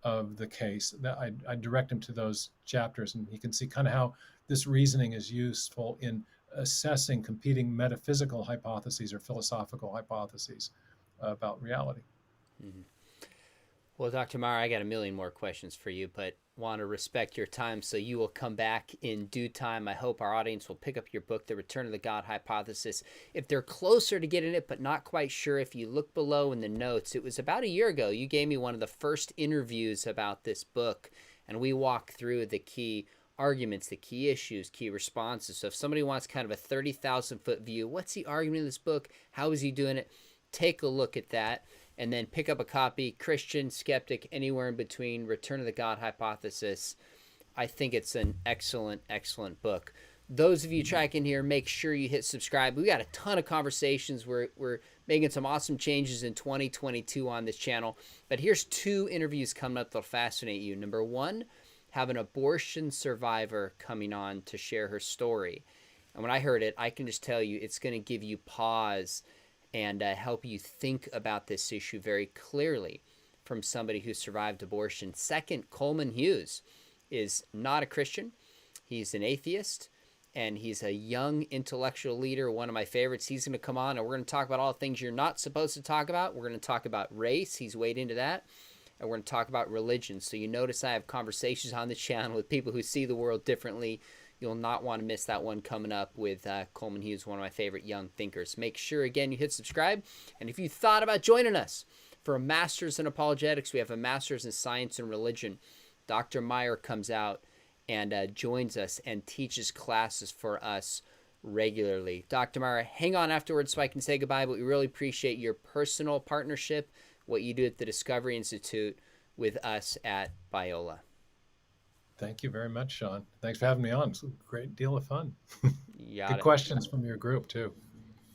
Speaker 2: of the case, that I direct him to those chapters, and he can see kind of how this reasoning is useful in assessing competing metaphysical hypotheses or philosophical hypotheses about reality.
Speaker 1: Mm-hmm. Well, Dr. Meyer, I got a million more questions for you, but want to respect your time, so you will come back in due time. I hope our audience will pick up your book, The Return of the God Hypothesis. If they're closer to getting it but not quite sure, if you look below in the notes, it was about a year ago, you gave me one of the first interviews about this book, and we walked through the key arguments, the key issues, key responses. So if somebody wants kind of a 30,000-foot view, what's the argument of this book? How is he doing it? Take a look at that. And then pick up a copy, Christian, skeptic, anywhere in between, Return of the God Hypothesis. I think it's an excellent, excellent book. Those of you tracking here, make sure you hit subscribe. We got a ton of conversations. We're making some awesome changes in 2022 on this channel. But here's 2 interviews coming up that'll fascinate you. Number 1, have an abortion survivor coming on to share her story. And when I heard it, I can just tell you it's going to give you pause and help you think about this issue very clearly from somebody who survived abortion. Second, Coleman Hughes is not a Christian. He's an atheist, and he's a young intellectual leader, one of my favorites. He's going to come on, and we're going to talk about all the things you're not supposed to talk about. We're going to talk about race. He's weighed into that. And we're going to talk about religion. So you notice I have conversations on the channel with people who see the world differently. You'll not want to miss that one coming up with Coleman Hughes, one of my favorite young thinkers. Make sure, again, you hit subscribe. And if you thought about joining us for a master's in apologetics, we have a master's in science and religion. Dr. Meyer comes out and joins us and teaches classes for us regularly. Dr. Meyer, hang on afterwards so I can say goodbye, but we really appreciate your personal partnership, what you do at the Discovery Institute with us at Biola.
Speaker 2: Thank you very much, Sean. Thanks for having me on. It's a great deal of fun.
Speaker 1: Got
Speaker 2: Good
Speaker 1: it.
Speaker 2: questions from your group, too.